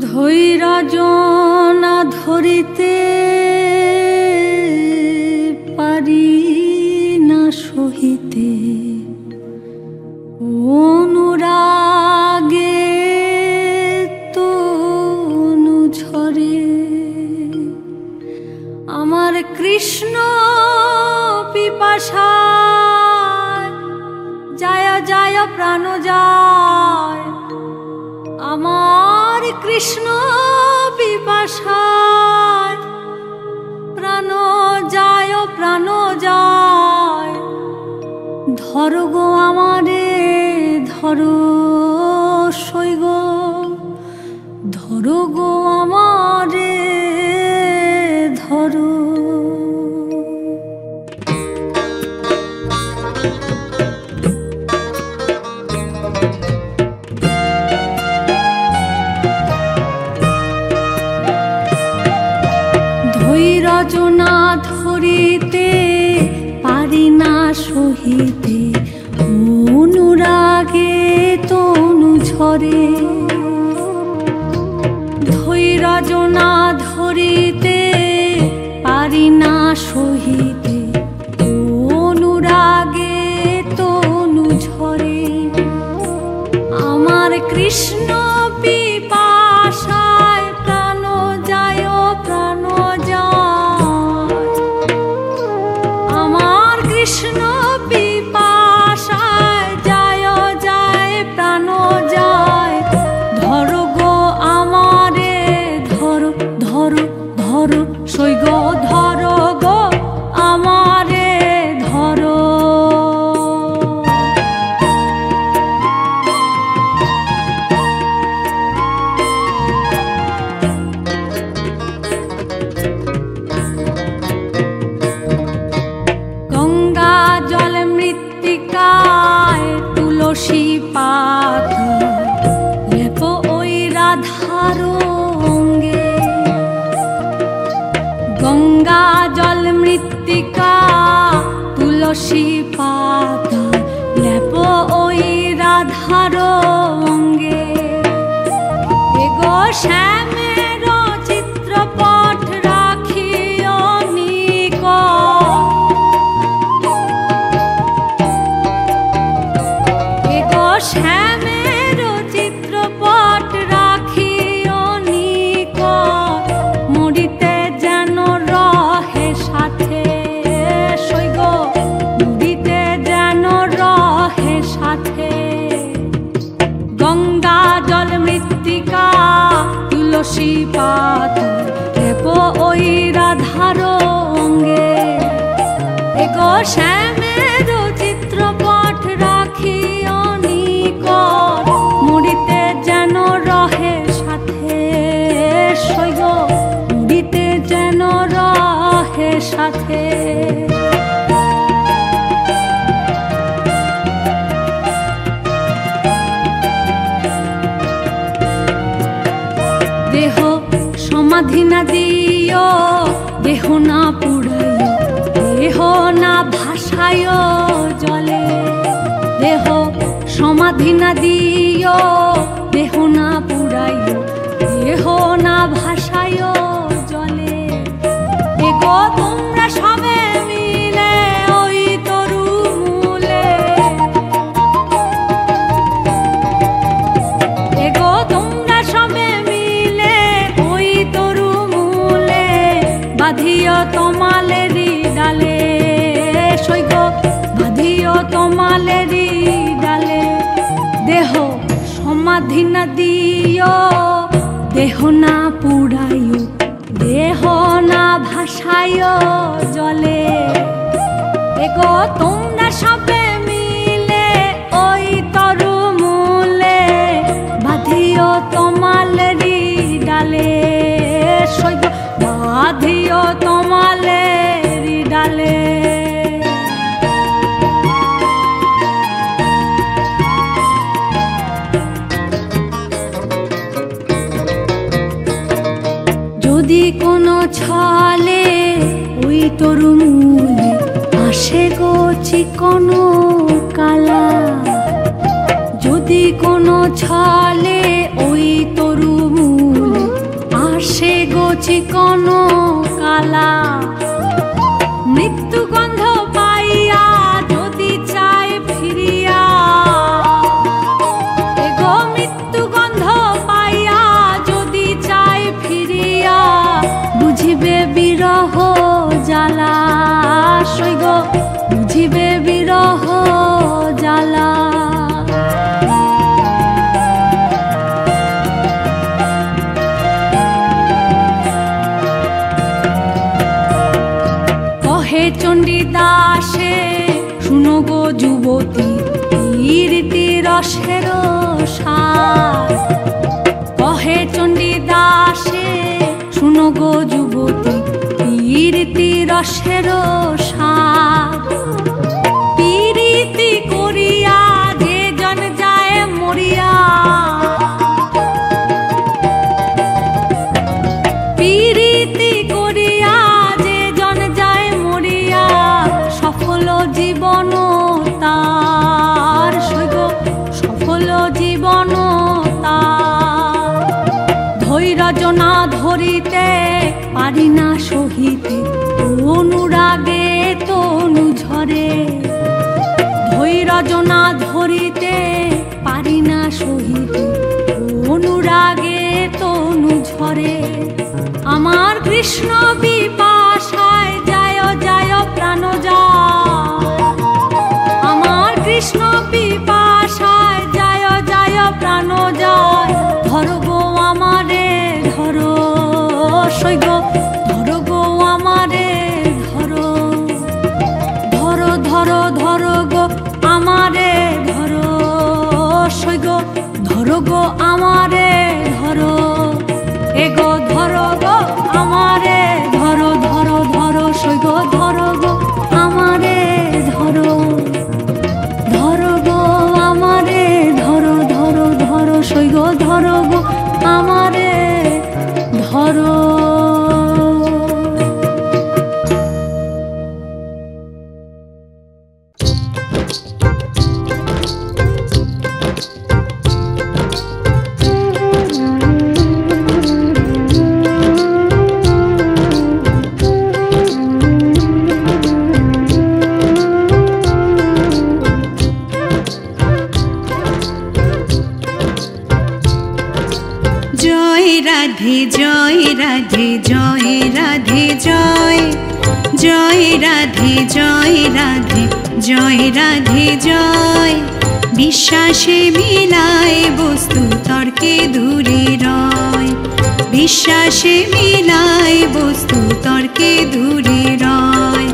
ধৈর্য না ধরিতে পারি না সহিতে, অনুরাগে তনু ঝরে। আমার কৃষ্ণ পিপাসা যায় যায় প্রাণ যায়। আমার কৃষ্ণ পিপাসায় প্রাণ যায় প্রাণ যায়। ধরো গো আমারে ধরো সইগ, ধরো গো আমারে ধরো। ধৈর্য না ধরিতে পারি না সহিতে, অনুরাগে তনু ঝরে। ধৈর্য না ধরিতে পারি না সহিতে, অনুরাগে তনু ঝরে। আমার কৃষ্ণ পিপাসায় প্রাণ যায় প্রাণ যায়। আমার কৃষ্ণ পিপাসায় যায় যায় প্রাণ যায়। ধরো গো আমারে ধরো ধরো ধরো সইগ, ধরো গো আমারে ধরো। গঙ্গা জল মৃত্তিকায় তুলসী পাতা, লেপো ওই রাধার অঙ্গে। গঙ্গা জল মৃত্তিকা তুলসী পাতা, লেপো ওই রাধার অঙ্গে। এগো শ্যামের চিত্রপট রাখিও নিকট। এগো শ্যামের চিত্রপট রাখিও নিকট। মরিতে যেন রহে সাথে সইগ, মরিতে যেন রহে সাথে। গঙ্গা জল মৃত্তিকা তুলসী পাতা, লেপো ওই রাধার অঙ্গে। এগো শ্যামের চিত্রপট রাখিও নিকট। মরিতে যেন রহে সাথে সইগ, মরিতে যেন রহে সাথে। দেহ সমাধি না দিও, দেহ না পুড়াইও, দেহ না ভাসায় জলে। দেহ সমাধি না দিও, দেহ না পুরাইও, দেহ না ভাসাইও জলে। এগো তোমরা সবে মিলে ওই তরু মূলে, এগো তোমরা সবে মিলে ওই তরু মূলে, বাঁধিও তোমালেরই ডালে, সৈগ বাঁধিও তোমালেরই ডালে। দেহ সমাধি না দিও, দেহ না পুরাইও, দেহ না ভাসাইও জলে। এগো তোমরা সবে মিলে ওই তরু মূলে, বাঁধিও তোমালেরই ডালে, সৈগ বাঁধিও তোমালেরই ডালে। যদি কোনো ছলে ওই তরু মূলে আসে গো চিকনো কালা, যদি কোনো ছলে ওই তরু মূলে আসে গো চিকনো কালা, মৃত্যু গন্ধ পাইয়া যদি চায় ফিরিয়া, এগো মৃত্যু গন্ধ পাইয়া যদি চায় ফিরিয়া, বুঝিবে বিরহ জ্বালা, সৈগ বুঝিবে বিরহ জ্বালা। কহে চণ্ডীদাসে শুনো গো যুবতী, রীতি রসের সার। কহে চণ্ডীদাসে শুনো গো যুবতী, রীতি রসের সার। পীরিতি করিয়া যে জন যায় মরিয়া, পীরিতি করিয়া যে জন যায় মরিয়া, সফল জীবন তার, সৈগ সফল জীবন তার। ধৈর্য না ধরিতে পারি না সহিতে, অনুরাগে তনু ঝরে। ধৈর্য না ধরিতে পারি না সহিতে, অনুরাগে তনু ঝরে। আমার কৃষ্ণ বিপাশায় যায় যায় প্রাণ যায়, আমার কৃষ্ণ বিপাশায় যায় যায় প্রাণ যায়। ধরো গো আমারে ধরো, সৈগ ধরো গো আমারে ধরো, ধরো ধরো ধরো গো আমারে ধরো, সৈগ ধরো গো আমারে ধরো। এগো ধরো গো আমারে ধরো, ধরো ধরো সৈগ ধরো গো আমারে ধরো, ধরো গো আমারে ধরো, ধরো ধরো সৈগ ধরো গো আমারে ধরো। রাধে জয় রাধে জয় রাধে জয়, জয় রাধে জয় রাধে জয় রাধে জয়। বিশ্বাসে মিলায় বস্তু তর্কে দূরে রয়, বিশ্বাসে মিলায় বস্তু তর্কে দূরে রয়।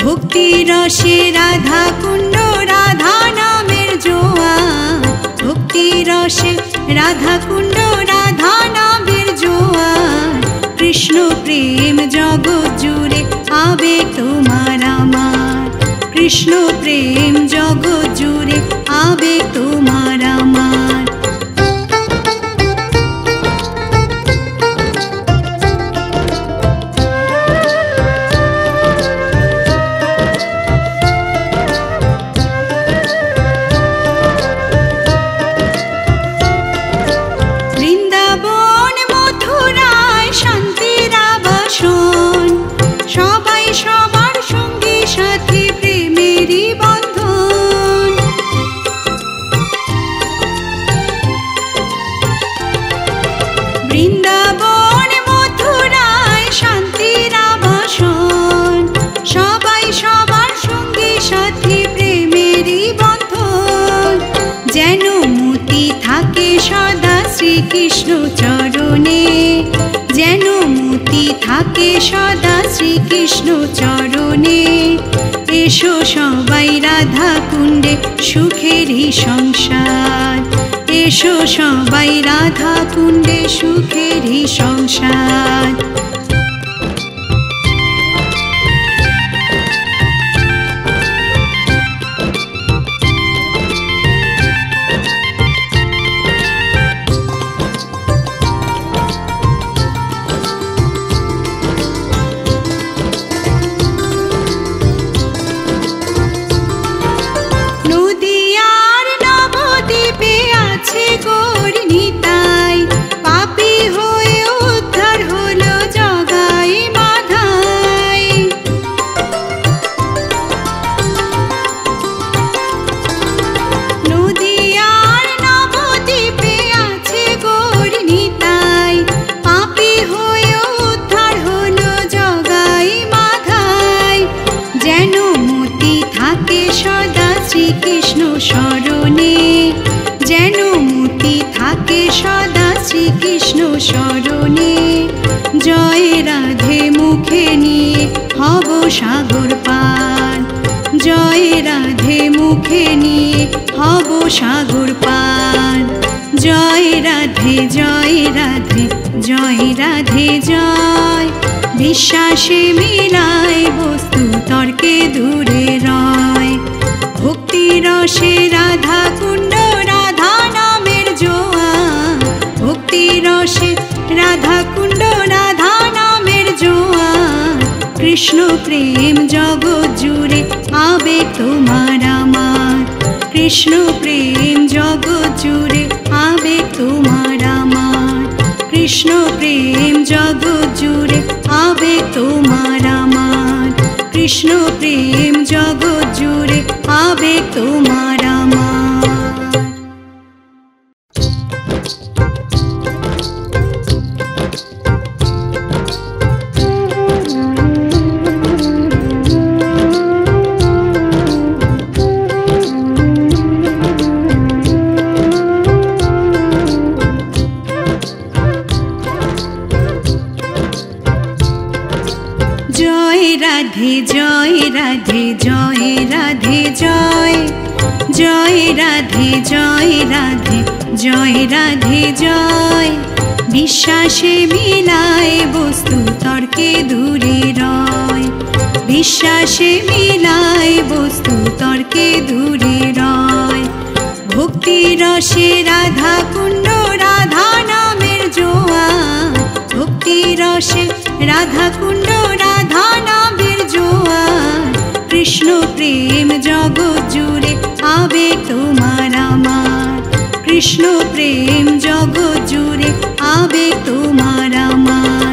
ভক্তি রসে রাধা কুণ্ড রাধা নামের জোয়ার, ভক্তি রসে রাধা কুণ্ড রাধা নামের জোয়ার। কৃষ্ণ প্রেম জগৎ জুড়ে আবেগ তোমার আমার, কৃষ্ণ প্রেম জগৎ জুড়ে আবেগ তোমার আমার। থাকে সদা শ্রীকৃষ্ণ চরণে। এসো সবাই রাধা কুণ্ডে সুখেরই সংসার, এসো সবাই রাধা কুণ্ডে সুখেরই সংসার। সাগর পার, জয় রাধে মুখে নিয়ে হব সাগর পার। জয় রাধে জয় রাধে জয় রাধে জয়, বিশ্বাসে মিলায় বস্তু তর্কে দূরে রয়। ভক্তি রসে রাধা কুণ্ড রাধা নামের জোয়ার, ভক্তি রসে রাধা কুণ্ড রাধা নামের জোয়ার। কৃষ্ণ প্রেম জগৎ জুড়ে আবেগ তোমার আমার, কৃষ্ণ প্রেম জগৎ জুড়ে আবেগ তোমার আমার, কৃষ্ণ প্রেম জগৎ জুড়ে আবেগ তোমার আমার, কৃষ্ণ প্রেম জগৎ জুড়ে আবেগ তোমার আমার। জয় রাধে জয় রাধে জয়, জয় রাধে জয় রাধে জয় রাধে জয়। বিশ্বাসে মিলায় বস্তু তর্কে দূরে রয়, বিশ্বাসে মিলায় বস্তু তর্কে দূরে রয়। ভক্তি রসে রাধা কুণ্ড রাধা নামের জোয়ার, ভক্তি রসে রাধা কুণ্ড রাধা নামের জোয়ার। কৃষ্ণ প্রেম জগৎ জুড়ে আবেগ তোমার আমার, কৃষ্ণ প্রেম জগৎ জুড়ে আবেগ তোমার আমার।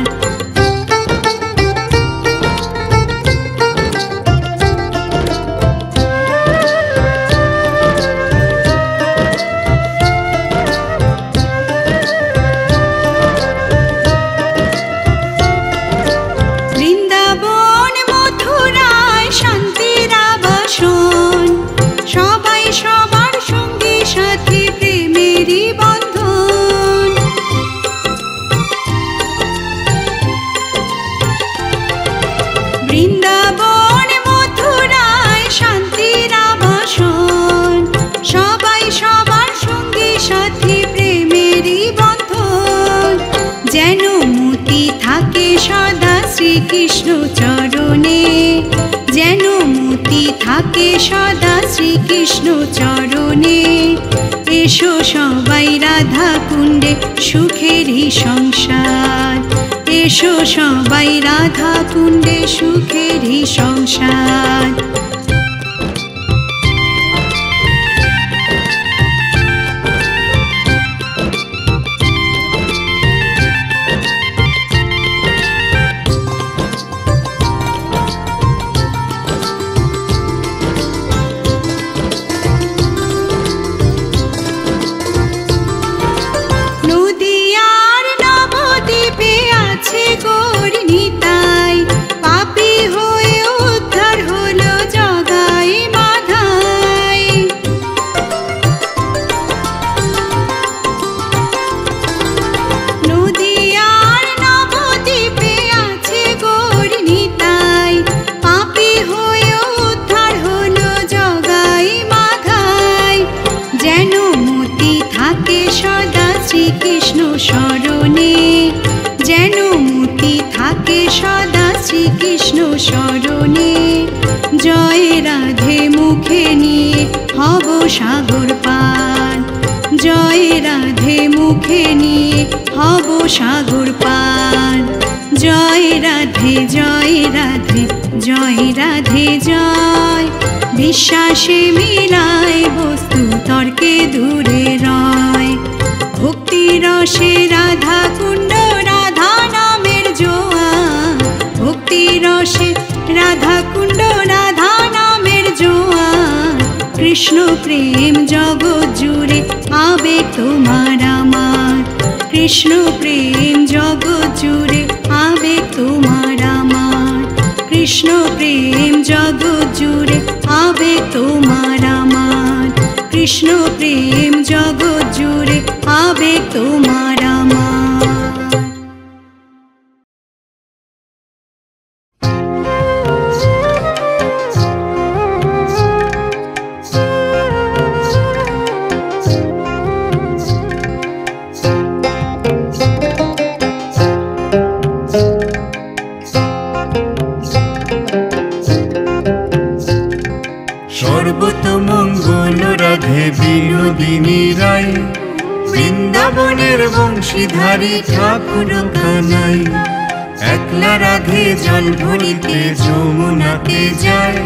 সবাই সবার সঙ্গী সাথী প্রেমেরই বন্ধন, বৃন্দাবন মথুরায় শান্তির আবাসন। সবাই সবার সঙ্গী সাথী প্রেমেরই বন্ধন, যেন মতি থাকে সদা শ্রীকৃষ্ণ চরণে, যেন মতি থাকে সদা শ্রীকৃষ্ণ চরণে। এসো সবাই রাধা কুণ্ডে সুখেরই সংসার, এসো সবাই রাধা কুণ্ডে সুখেরই সংসার। গৌর নিতাই, পাপী হয়ে উদ্ধার হলো জগৎ শরণে, জয় রাধে মুখে নিয়ে হব সাগর পার, জয় রাধে মুখে নিয়ে হব সাগর পার। জয় রাধে জয় রাধে জয় রাধে জয়, বিশ্বাসে মিলায় বস্তু তর্কে দূরে রয়। ভক্তি রসে রাধা কুণ্ড রাধা নামের জোয়ার, ভক্তি রসে রাধা কুণ্ড রাধা নামের জোয়ার। কৃষ্ণ প্রেম জগৎ জুড়ে আবেগ তোমার আমার, কৃষ্ণ প্রেম জগৎ জুড়ে আবেগ তোমার আমার, কৃষ্ণ প্রেম জগৎ জুড়ে আবেগ তোমার আমার, কৃষ্ণ প্রেম জগৎ জুড়ে আবেগ তোমার আমার। সর্বতমঙ্গল রাধে বিনোদিনী রায়, বৃন্দাবনের বংশীধারী ঠাকুর কানাই। একলা রাধে জল ভরিতে যমুনাতে যায়,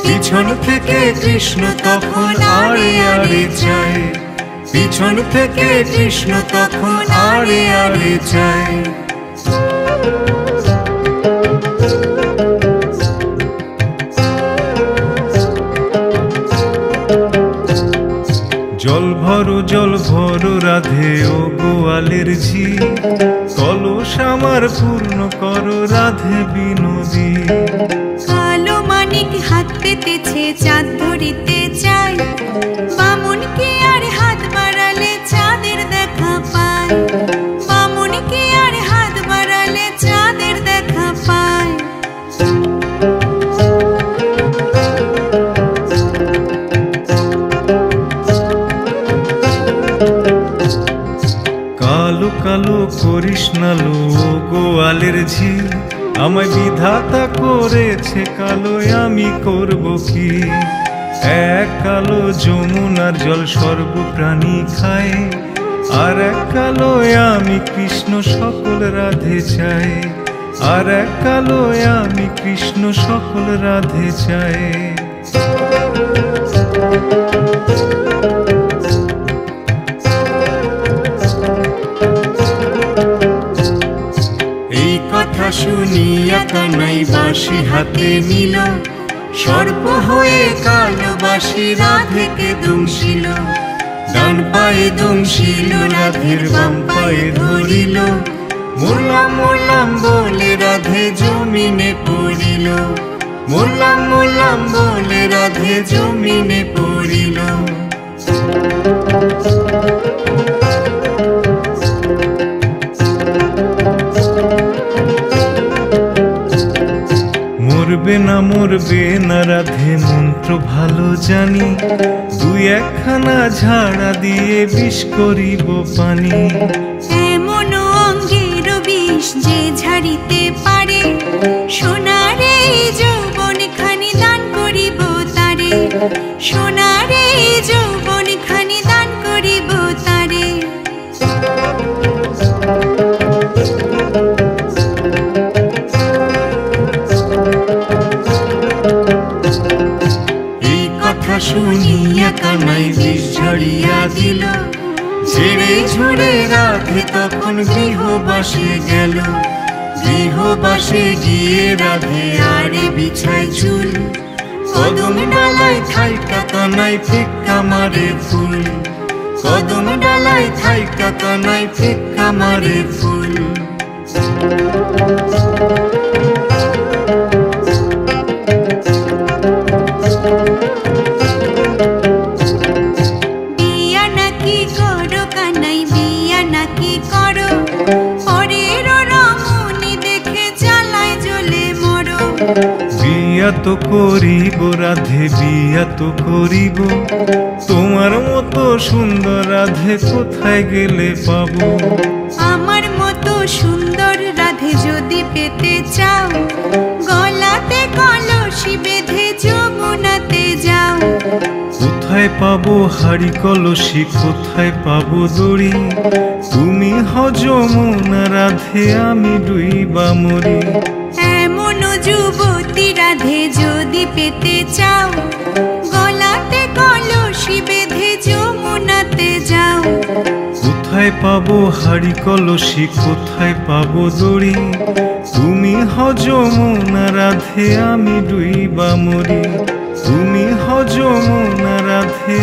পিছন থেকে কৃষ্ণ তখন আড়ে আড়ে যায়, পিছন থেকে কৃষ্ণ তখন আড়ে আড়ে যায়। জল ভরো রাধে ও গোয়ালের ঝি, কলস আমার পূর্ণ করো রাধে বিনোদী। কালো মানিক হাত পেতেছে চাঁদ ধরিতে চাই, বামুনকে আর হাত বাড়ালে চাঁদের দেখা পায়, বামুনকে আর হাত বাড়ালে চাঁদের দেখা পায়। কালো কালো করিস না লো গোয়ালের ঝি, আমায় বিধাতা করেছে কালো, আমি করব কি? এক কালো যমুনার জল সর্বপ্রাণী খায়, আর এক কালো আমি কৃষ্ণ সকল রাধে চাই, আর এক কালো আমি কৃষ্ণ সকল রাধে চাই। শুনিয়া কানাই বাঁশি হাতে নিল, সর্প হয়ে কালো বাঁশি রাধেকে দংশিল। ডান পায়ে দংশিল রাধের বাম পায়ে ধরিল, মোলাম মোলাম বলে রাধে জমিনে পড়িল, মোলাম মোলাম বলে রাধে জমিনে পড়িল। মরবে না রাধে মন্ত্র ভালো জানি, দুই একখানা ঝাড়া দিয়ে বিষ করিব পানি। এমন অঙ্গের বিষ যে ঝাড়িতে পারে, সোনারে যৌবন খানি দান করিব তারে, সোনারে যৌবন খানি দান করিব তারে। শুনিয়া কানাই বিষ ঝাড়িয়া দিল, ছেড়ে ঝুড়ে রাধে তখন গৃহবাসে গেল। গৃহবাসে গিয়ে রাধে আরে বিছায় চুল, কদম ডালায় থাইকা কানাই ফিক্কা মারে ফুল, কদম ডালায় থাইকা কানাই ফিক্কা মারে ফুল। বিয়া তো করিব রাধে বিয়া তো করিব, তোমার মতো সুন্দর রাধে কোথায় গেলে পাবো? আমার মতো সুন্দর রাধে যদি পেতে চাও, গলাতে কোথায় পাবো হাড়ি কলসি, কোথায় পাবো দড়ি? তুমি হও যমুনা রাধে, আমি ডুইবা মরি। এমন যুবতী রাধে যদি পেতে চাও, গলাতে কলসি বেঁধে যমুনাতে যাও। কোথায় পাবো হাড়ি কলসি, কোথায় পাবো দড়ি? তুমি হও যমুনা রাধে, আমি ডুইবা মরি। তুমি হও যমুনা রাধে,